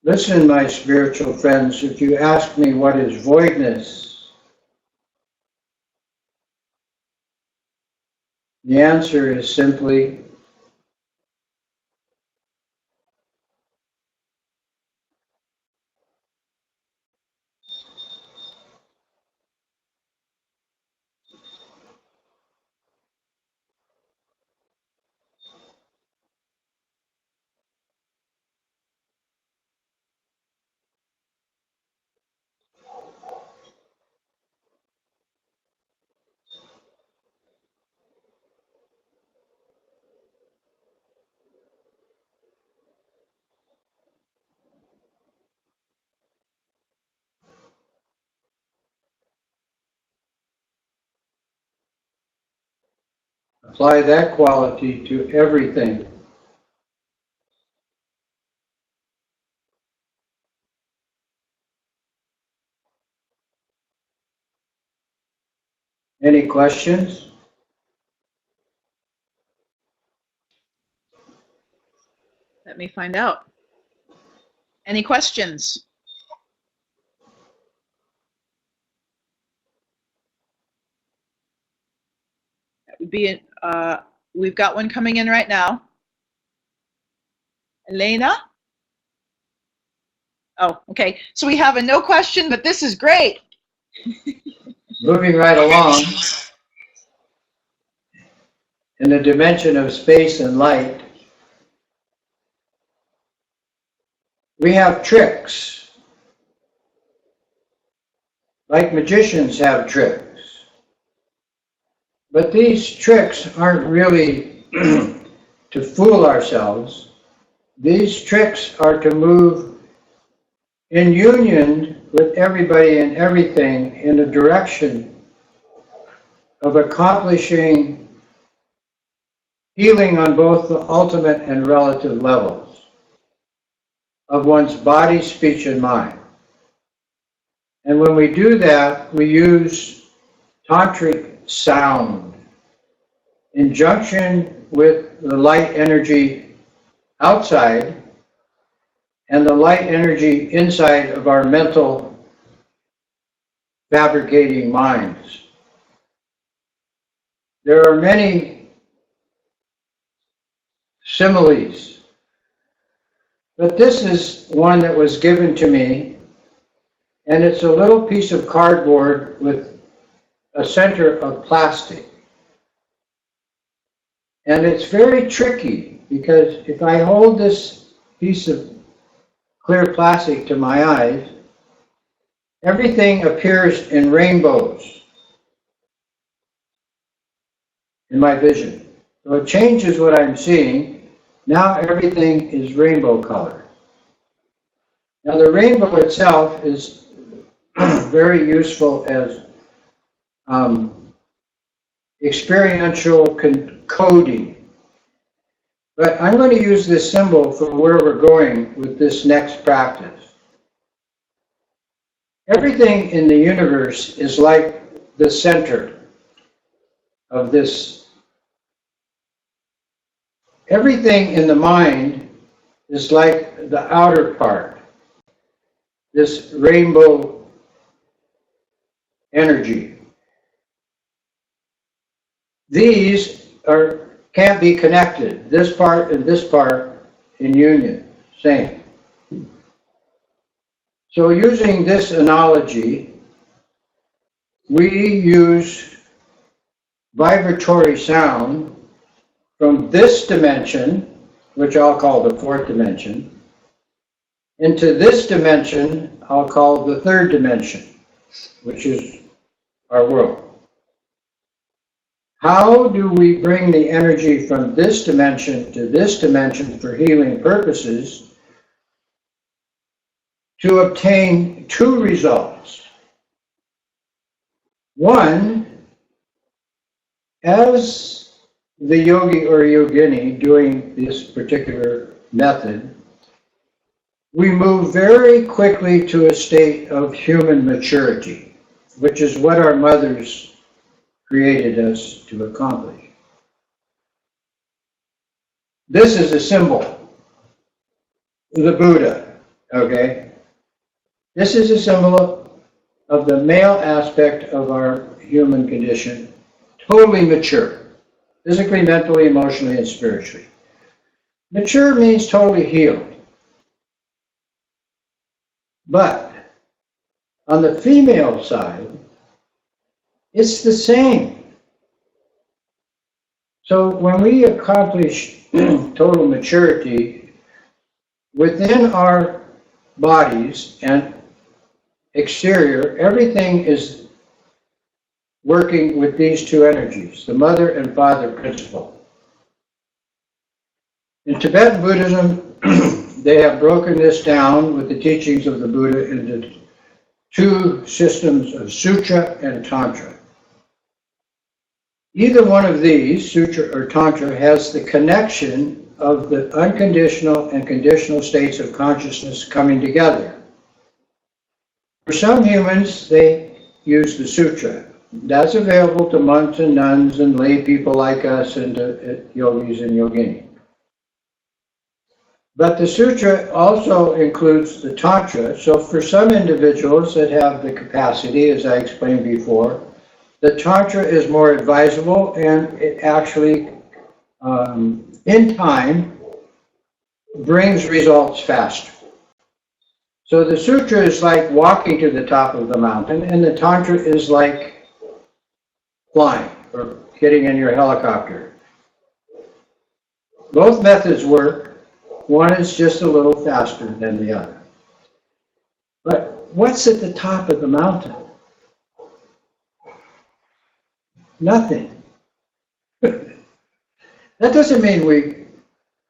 Listen, my spiritual friends, if you ask me what is voidness, the answer is simply apply that quality to everything. Any questions? Let me find out. Any questions? That would be, we've got one coming in right now. Elena? Oh, okay. So we have a no question, but this is great. Moving right along, in the dimension of space and light, we have tricks. Like magicians have tricks. But these tricks aren't really to fool ourselves. These tricks are to move in union with everybody and everything in the direction of accomplishing healing on both the ultimate and relative levels of one's body, speech, and mind. And when we do that, we use tantric sound in junction with the light energy outside and the light energy inside of our mental fabricating minds. There are many similes, but this is one that was given to me, and it's a little piece of cardboard with a center of plastic. And it's very tricky, because if I hold this piece of clear plastic to my eyes, everything appears in rainbows in my vision. So it changes what I'm seeing. Now everything is rainbow color. Now the rainbow itself is very useful as experiential coding. But I'm going to use this symbol for where we're going with this next practice. Everything in the universe is like the center of this. Everything in the mind is like the outer part, this rainbow energy. These can't be connected, this part and this part in union, same. So using this analogy, we use vibratory sound from this dimension, which I'll call the fourth dimension, into this dimension I'll call the third dimension, which is our world. How do we bring the energy from this dimension to this dimension for healing purposes to obtain two results? One, as the yogi or yogini doing this particular method, we move very quickly to a state of human maturity, which is what our mothers created us to accomplish. This is a symbol, the Buddha, okay? This is a symbol of the male aspect of our human condition, totally mature, physically, mentally, emotionally, and spiritually. Mature means totally healed. But on the female side, it's the same. So when we accomplish total maturity within our bodies and exterior, everything is working with these two energies, the mother and father principle. In Tibetan Buddhism, they have broken this down with the teachings of the Buddha into two systems of Sutra and Tantra. Either one of these, Sutra or Tantra, has the connection of the unconditional and conditional states of consciousness coming together. For some humans, they use the Sutra. that's available to monks and nuns and lay people like us and to yogis and yogini. But the sutra also includes the tantra. So for some individuals that have the capacity, as I explained before, the tantra is more advisable, and it actually, in time, brings results faster. So the sutra is like walking to the top of the mountain, and the tantra is like flying or getting in your helicopter. Both methods work. One is just a little faster than the other. But what's at the top of the mountain? Nothing. That doesn't mean we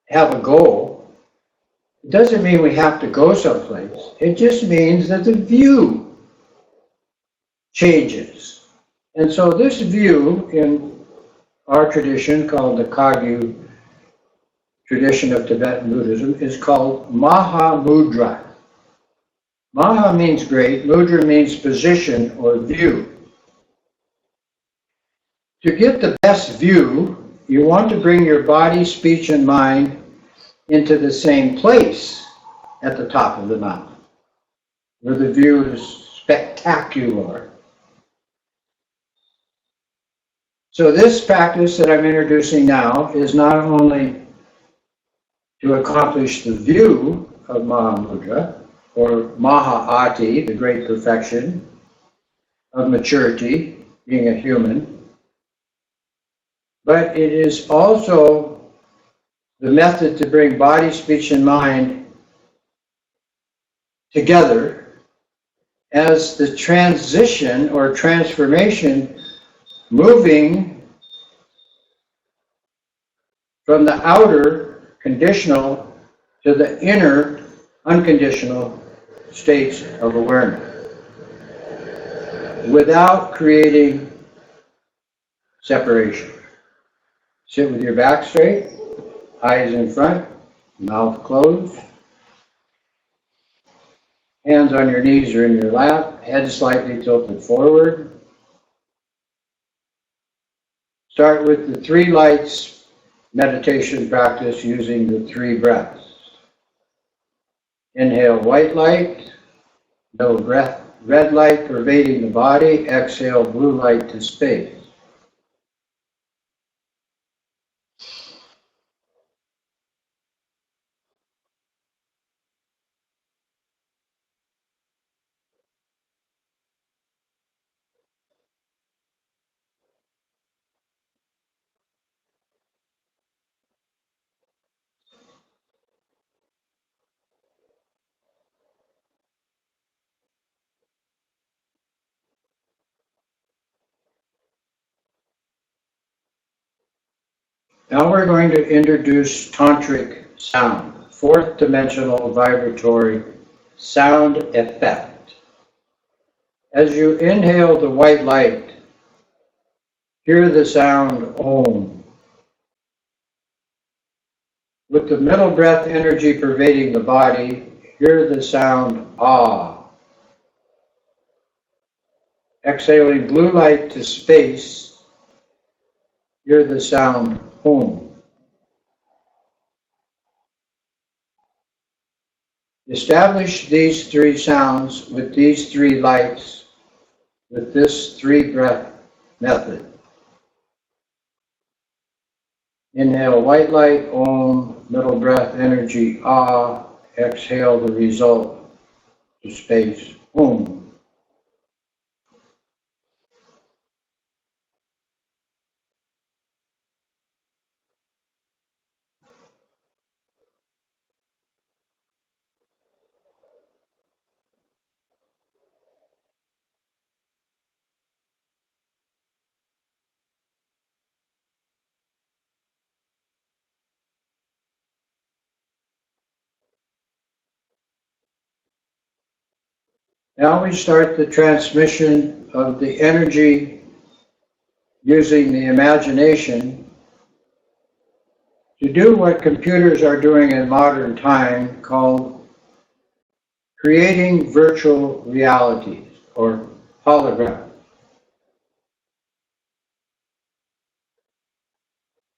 have a goal. It doesn't mean we have to go someplace. It just means that the view changes. And so this view in our tradition, called the Kagyu tradition of Tibetan Buddhism, is called Mahamudra. Maha means great, mudra means position or view. To get the best view, you want to bring your body, speech, and mind into the same place at the top of the mountain, where the view is spectacular. So this practice that I'm introducing now is not only to accomplish the view of Mahamudra, or Maha-ati, the great perfection of maturity, being a human, but it is also the method to bring body, speech, and mind together as the transition or transformation, moving from the outer conditional to the inner unconditional states of awareness without creating separation. Sit with your back straight, eyes in front, mouth closed, hands on your knees or in your lap, head slightly tilted forward. Start with the 3 lights meditation practice using the 3 breaths. Inhale, white light. Middle breath, red light pervading the body. Exhale, blue light to space. Now we're going to introduce tantric sound, 4th dimensional vibratory sound effect. As you inhale the white light, hear the sound Om. With the middle breath energy pervading the body, hear the sound Ah. Exhaling blue light to space, hear the sound Om. Establish these 3 sounds with these 3 lights with this 3 breath method. Inhale white light, Om, middle breath energy, Ah. Exhale the result to space, Om. Now we start the transmission of the energy using the imagination to do what computers are doing in modern time, called creating virtual realities or holograms.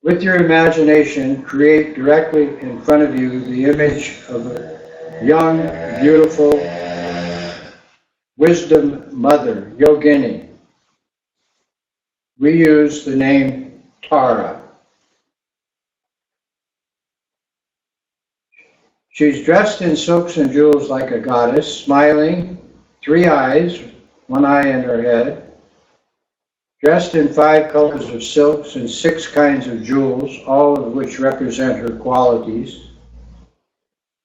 With your imagination, create directly in front of you the image of a young, beautiful wisdom mother, yogini. We use the name Tara. She's dressed in silks and jewels like a goddess, smiling, 3 eyes, 1 eye in her head, dressed in 5 colors of silks and 6 kinds of jewels, all of which represent her qualities.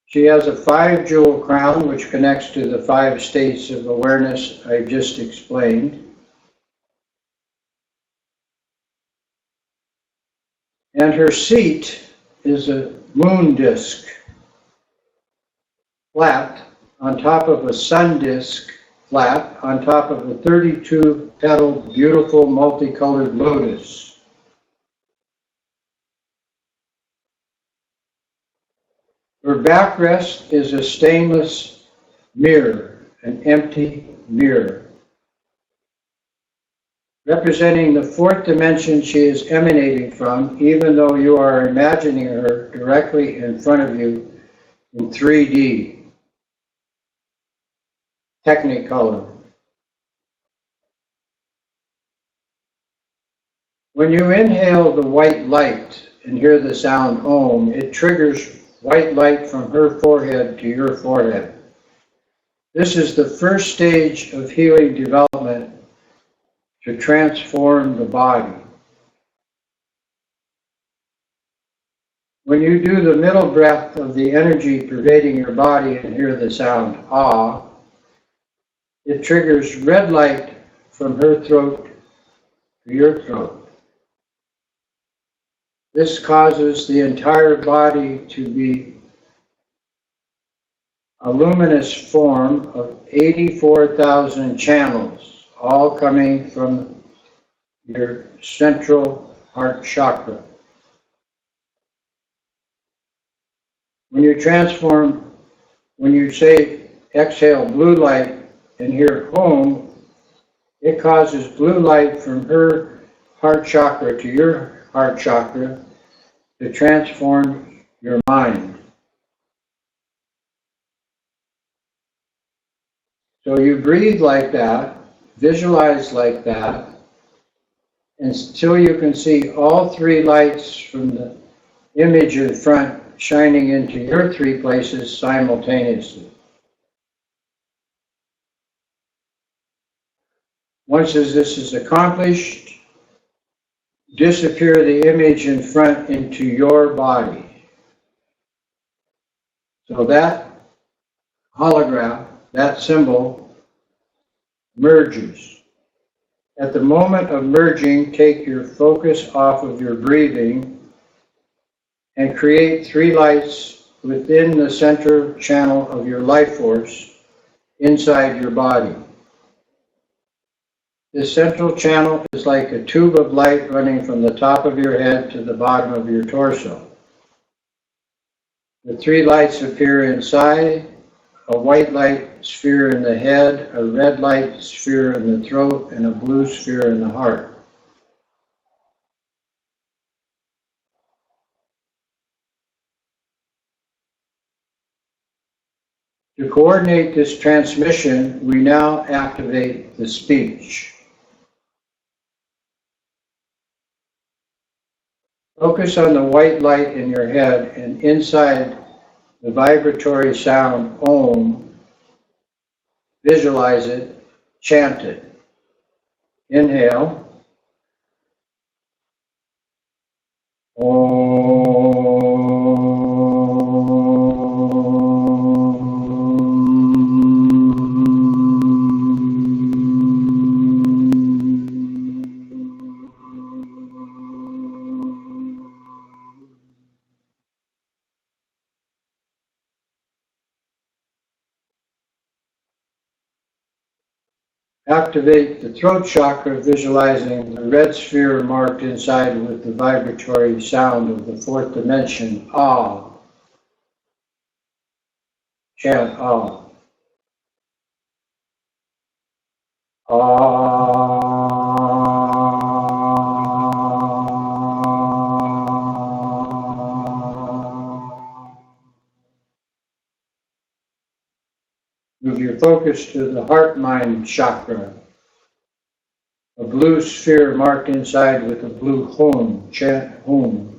She has a 5-jewel crown, which connects to the 5 states of awareness I just explained. And her seat is a moon disk, flat, on top of a sun disk, flat, on top of a 32-petaled, beautiful, multicolored lotus. Her backrest is a stainless mirror, an empty mirror, representing the 4th dimension she is emanating from, even though you are imagining her directly in front of you in 3D, Technicolor. When you inhale the white light and hear the sound Om, it triggers white light from her forehead to your forehead. This is the first stage of healing development to transform the body. When you do the middle breath of the energy pervading your body and hear the sound Ah, it triggers red light from her throat to your throat. This causes the entire body to be a luminous form of 84,000 channels, all coming from your central heart chakra. When you say exhale blue light and hear home, it causes blue light from her heart chakra to your heart chakra to transform your mind. So you breathe like that, visualize like that, until you can see all 3 lights from the image in front shining into your 3 places simultaneously. Once this is accomplished, disappear the image in front into your body. So that holograph, that symbol, merges. At the moment of merging, take your focus off of your breathing and create 3 lights within the center channel of your life force inside your body. This central channel is like a tube of light running from the top of your head to the bottom of your torso. The 3 lights appear inside, a white light sphere in the head, a red light sphere in the throat, and a blue sphere in the heart. To coordinate this transmission, we now activate the speech. Focus on the white light in your head and inside the vibratory sound Om. Visualize it, chant it. Inhale. Activate the throat chakra, visualizing the red sphere marked inside with the vibratory sound of the 4th dimension, Ah. Chant Ah. Ah. Move your focus to the heart-mind chakra, a blue sphere marked inside with a blue hum. Chant hum.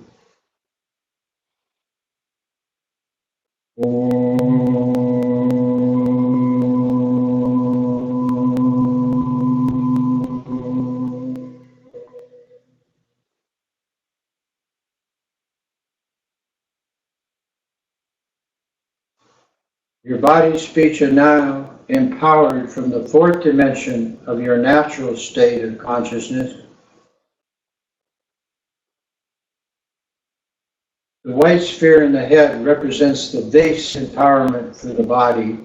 Your body, speech, are now empowered from the fourth dimension of your natural state of consciousness. The white sphere in the head represents the base empowerment for the body.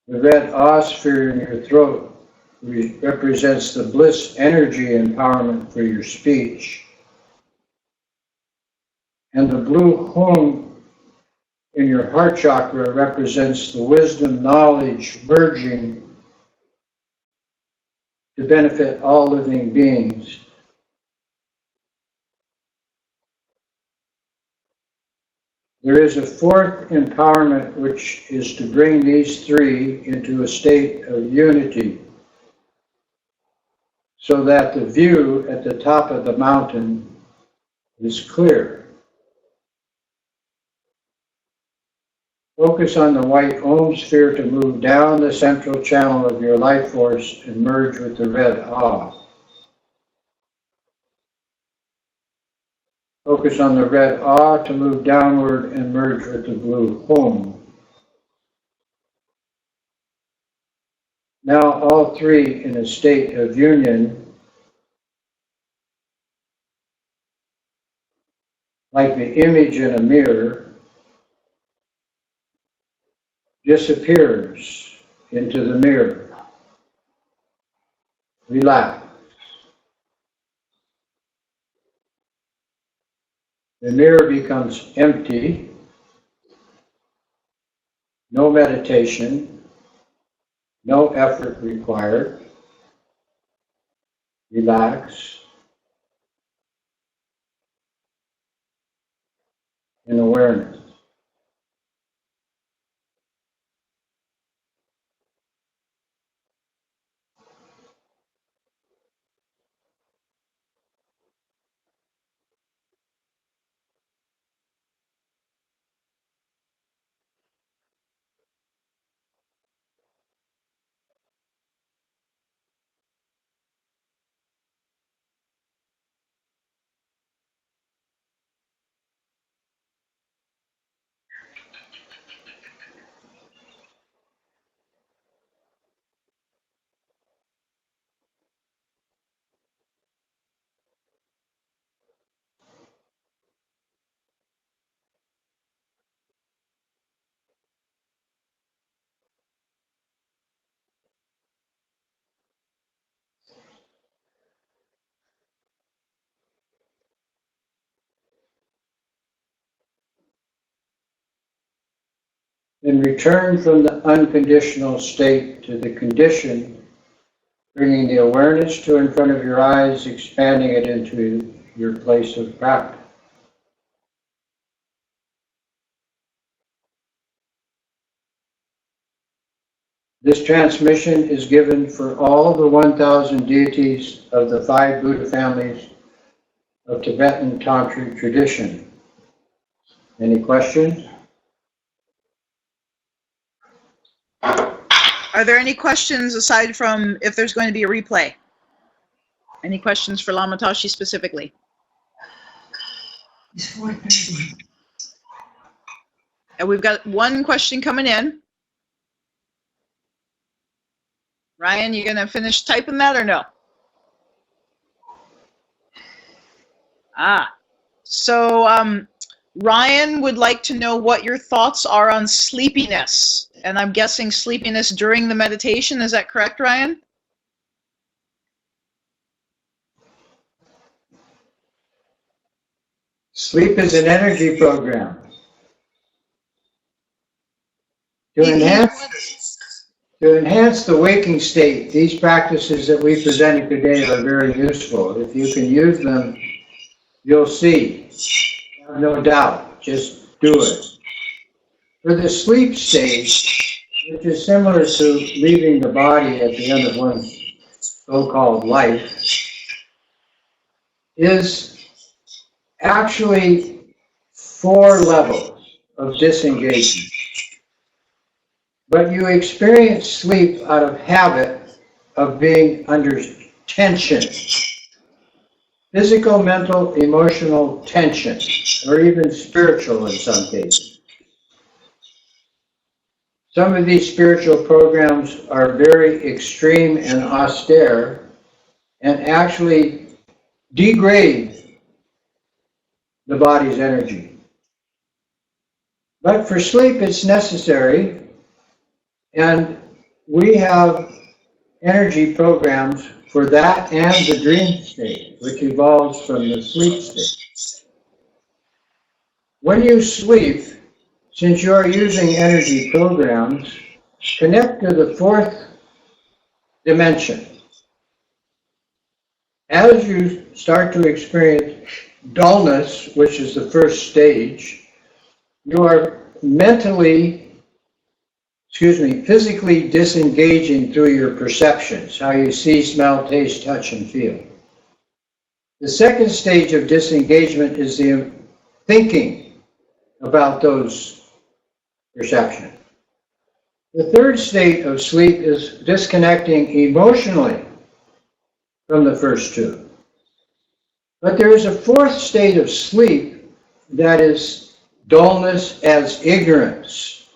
The red sphere in your throat represents the bliss energy empowerment for your speech. And the blue hum in your heart chakra represents the wisdom, knowledge merging to benefit all living beings. There is a fourth empowerment, which is to bring these three into a state of unity, so that the view at the top of the mountain is clear. Focus on the white Om sphere to move down the central channel of your life force and merge with the red Ah. Focus on the red Ah to move downward and merge with the blue Hum. Now all three in a state of union, like the image in a mirror, disappears into the mirror. Relax. The mirror becomes empty. No meditation, no effort required. Relax. In awareness. Then return from the unconditional state to the conditioned, bringing the awareness to in front of your eyes, expanding it into your place of practice. This transmission is given for all the 1,000 deities of the 5 Buddha families of Tibetan Tantra tradition. Any questions? Are there any questions aside from if there's going to be a replay? Any questions for Lama Tashi specifically? It's 4:30. And we've got one question coming in. Ryan, you gonna finish typing that or no? So Ryan would like to know what your thoughts are on sleepiness. And I'm guessing sleepiness during the meditation. Is that correct, Ryan? Sleep is an energy program. To enhance the waking state, these practices that we presented today are very useful. If you can use them, you'll see. Have no doubt. Just do it. For the sleep stage, which is similar to leaving the body at the end of one's so-called life, is actually 4 levels of disengagement. But you experience sleep out of habit of being under tension. Physical, mental, emotional tension, or even spiritual in some cases. Some of these spiritual programs are very extreme and austere and actually degrade the body's energy. But for sleep, it's necessary, and we have energy programs for that and the dream state, which evolves from the sleep state. When you sleep, since you are using energy programs, connect to the 4th dimension. As you start to experience dullness, which is the first stage, you are physically disengaging through your perceptions, how you see, smell, taste, touch, and feel. The second stage of disengagement is the thinking about those perceptions. The third state of sleep is disconnecting emotionally from the first 2. But there is a 4th state of sleep that is dullness as ignorance,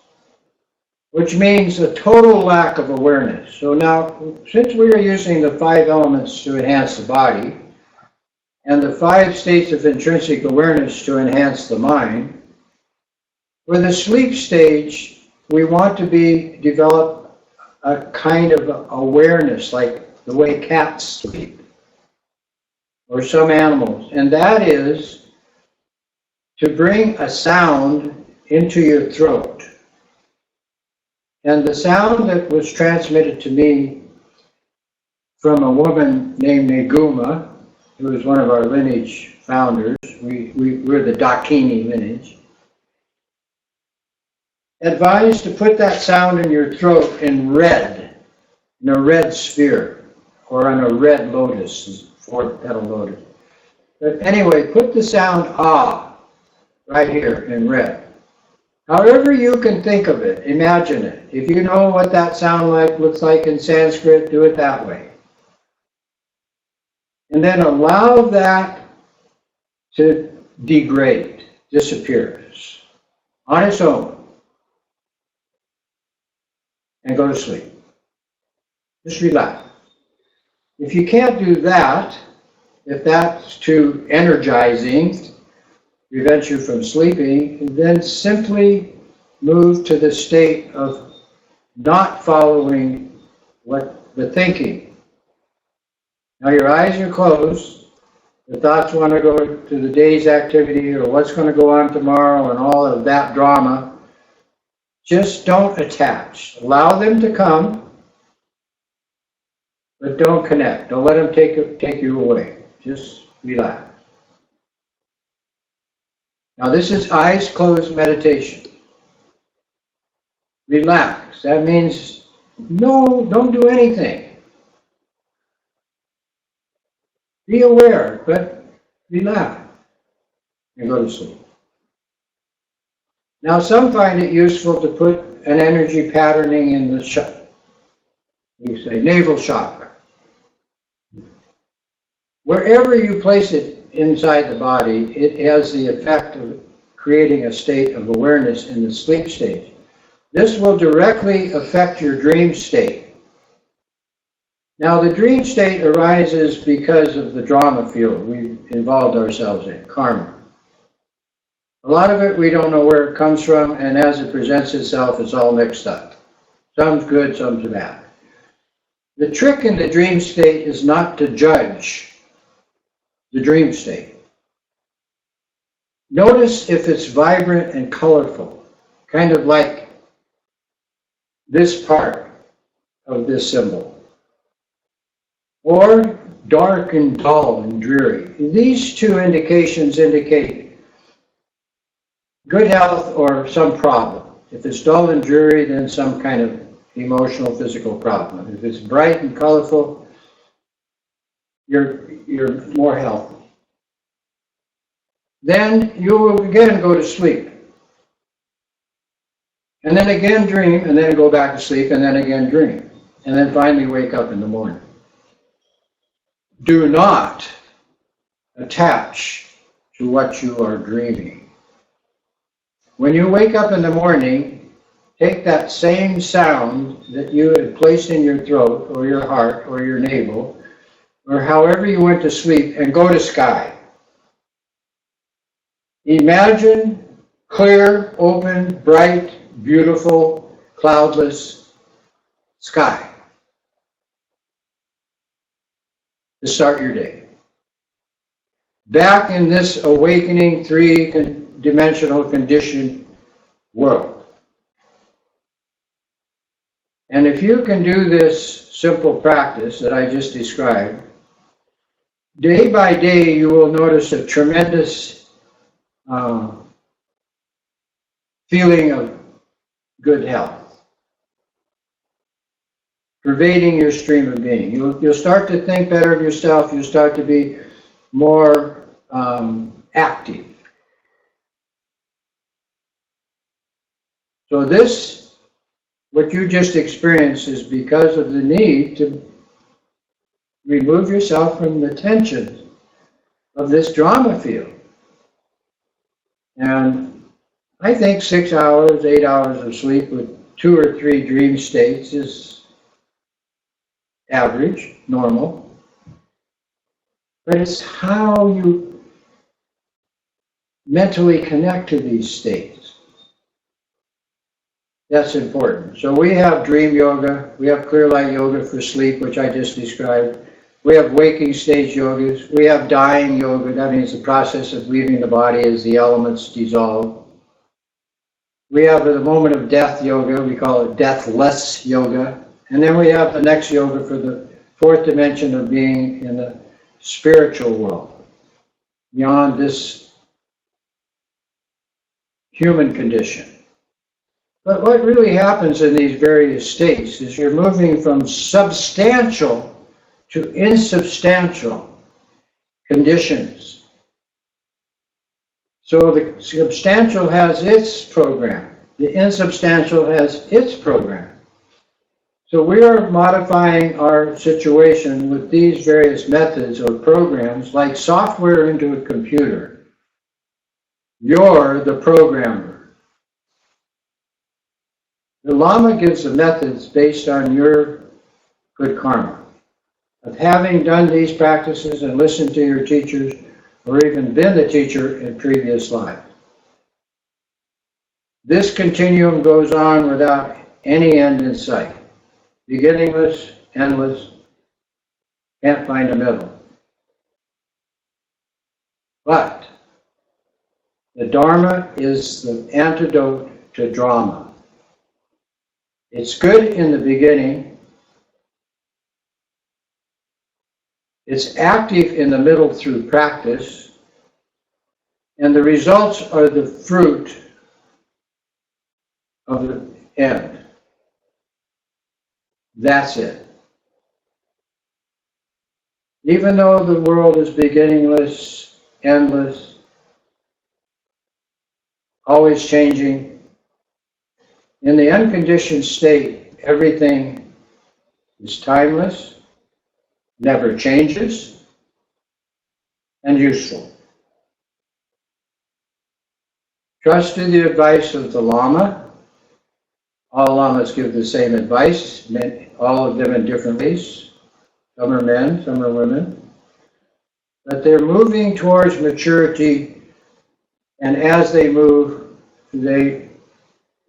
which means a total lack of awareness. So now, since we are using the 5 elements to enhance the body, and the 5 states of intrinsic awareness to enhance the mind, for the sleep stage, we want to develop a kind of awareness, like the way cats sleep, or some animals, and that is to bring a sound into your throat. And the sound that was transmitted to me from a woman named Neguma, who is one of our lineage founders, we're the Dakini lineage, advised to put that sound in your throat in red, in a red sphere, or on a red lotus, 4-petal lotus. But anyway, put the sound ah right here in red. However you can think of it, imagine it. If you know what that sound looks like in Sanskrit, do it that way. And then allow that to degrade, disappears on its own, and go to sleep. Just relax. If you can't do that, if that's too energizing, prevents you from sleeping, then simply move to the state of not following the thinking. Now your eyes are closed, the thoughts want to go to the day's activity or what's going to go on tomorrow and all of that drama. Just don't attach. Allow them to come, but don't connect. Don't let them take you away. Just relax. Now this is eyes closed meditation. Relax. That means no, don't do anything. Be aware, but relax and go to sleep. Now some find it useful to put an energy patterning in the navel chakra. Wherever you place it inside the body, it has the effect of creating a state of awareness in the sleep stage. This will directly affect your dream state. Now the dream state arises because of the drama field we've involved ourselves in, karma. A lot of it we don't know where it comes from, and as it presents itself, it's all mixed up. Some's good, some's bad. The trick in the dream state is not to judge the dream state. Notice if it's vibrant and colorful, kind of like this part of this symbol, or dark and dull and dreary. These 2 indications indicate good health or some problem. If it's dull and dreary, then some kind of emotional, physical problem. If it's bright and colorful, you're more healthy. Then you will again go to sleep. And then again dream, and then go back to sleep, and then again dream. And then finally wake up in the morning. Do not attach to what you are dreaming. When you wake up in the morning, take that same sound that you had placed in your throat, or your heart, or your navel, or however you went to sleep, and go to sky. Imagine clear, open, bright, beautiful, cloudless sky to start your day. Back in this awakening, three-dimensional conditioned world. And if you can do this simple practice that I just described, day by day you will notice a tremendous feeling of good health pervading your stream of being. You'll start to think better of yourself. You'll start to be more active. So this, what you just experienced, is because of the need to remove yourself from the tension of this drama field. And I think 6 hours, 8 hours of sleep with 2 or 3 dream states is average, normal. But it's how you mentally connect to these states that's important. So we have dream yoga, we have clear light yoga for sleep, which I just described. We have waking stage yogas, we have dying yoga, that means the process of leaving the body as the elements dissolve. We have the moment of death yoga, we call it deathless yoga. And then we have the next yoga for the 4th dimension of being in the spiritual world, beyond this human condition. But what really happens in these various states is you're moving from substantial to insubstantial conditions. So the substantial has its program, the insubstantial has its program. So we are modifying our situation with these various methods or programs like software into a computer. You're the programmer. The Lama gives the methods based on your good karma of having done these practices and listened to your teachers, or even been the teacher in previous life. This continuum goes on without any end in sight. Beginningless, endless, can't find a middle. But the Dharma is the antidote to drama. It's good in the beginning. It's active in the middle through practice. And the results are the fruit of the end. That's it. Even though the world is beginningless, endless, always changing, in the unconditioned state, everything is timeless, never changes, and useful. Trust to the advice of the Lama. All Lamas give the same advice, all of them in different ways. Some are men, some are women. But they're moving towards maturity, and as they move, they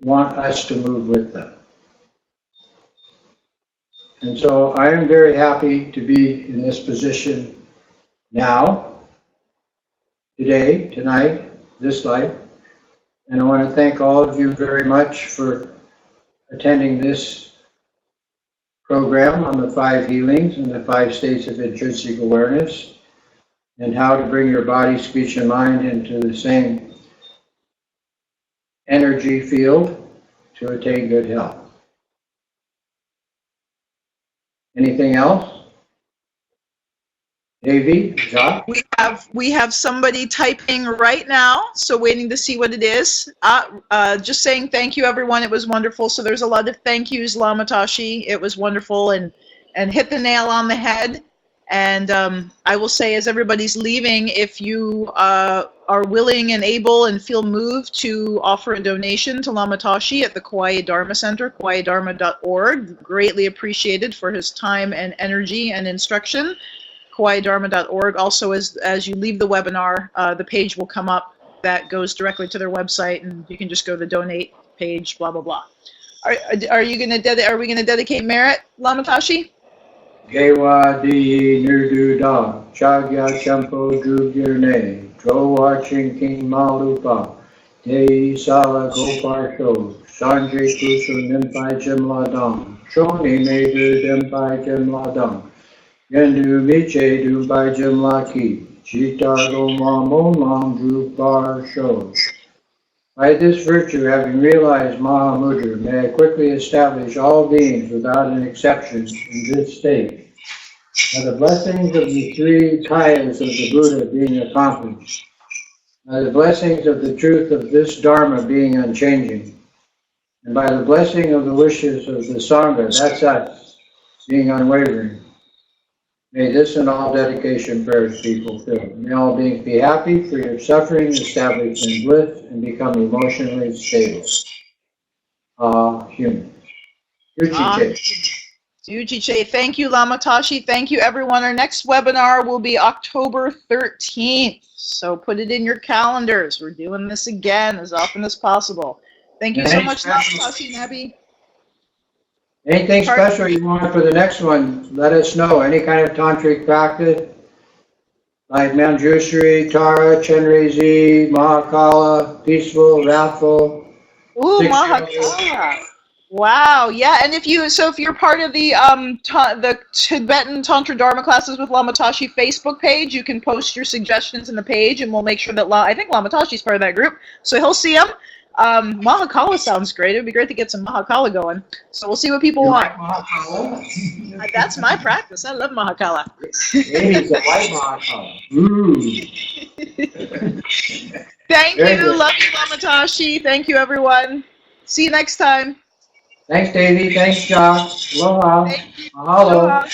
want us to move with them. And so I am very happy to be in this position now, today, tonight, this life. And I want to thank all of you very much for attending this program on the 5 healings and the 5 states of intrinsic awareness, and how to bring your body, speech, and mind into the same energy field to attain good health. Anything else? Davey, Jacques? We have somebody typing right now, so waiting to see what it is. Just saying thank you, everyone. It was wonderful. So there's a lot of thank yous, Lama Tashi. It was wonderful and hit the nail on the head. And I will say, as everybody's leaving, if you are willing and able and feel moved to offer a donation to Lama Tashi at the Kauai Dharma Center, kauaidharma.org, greatly appreciated for his time and energy and instruction. kauaidharma.org. Also, as you leave the webinar, the page will come up that goes directly to their website, and you can just go to the donate page, blah, blah, blah. Are we going to dedicate merit, Lama Tashi? Gewa di nirdu da, chagya champo jugirne, tro watching king malupa, te sala gopar sho, sanjay kusu nimpai jimla dam, shoni nedu dimpai jimla dam, yendu miche du bai jimla ki, jita go mamo mam drupar sho. By this virtue, having realized Mahamudra, may I quickly establish all beings without an exception in this state. By the blessings of the three kayas of the Buddha being accomplished, by the blessings of the truth of this Dharma being unchanging, and by the blessing of the wishes of the Sangha, that's us, being unwavering, may this and all dedication prayers be fulfilled. May all beings be happy, free of suffering, established in bliss, and become emotionally stable. Human. Uchiche. Thank you, Lama Tashi. Thank you, everyone. Our next webinar will be October 13th. So put it in your calendars. We're doing this again as often as possible. Thank you so much, Lama Tashi, Nabi. Anything special you want for the next one, let us know. Any kind of tantric practice, like Manjushri, Tara, Chenrezi, Mahakala, peaceful, wrathful. Ooh, Mahakala. Wow, yeah, and if you're part of the Tibetan Tantra Dharma classes with Lama Tashi Facebook page, you can post your suggestions in the page, and we'll make sure that I think Lama Tashi's part of that group, so he'll see them. Mahakala sounds great. It would be great to get some Mahakala going. So we'll see what people want. Like Mahakala? That's my practice. I love Mahakala. Amy's a white Mahakala. Ooh. Thank you. Love you, Lama Tashi. Thank you, everyone. See you next time. Thanks, Davey. Thanks, Josh. Aloha. Thank you. Mahalo. Aloha.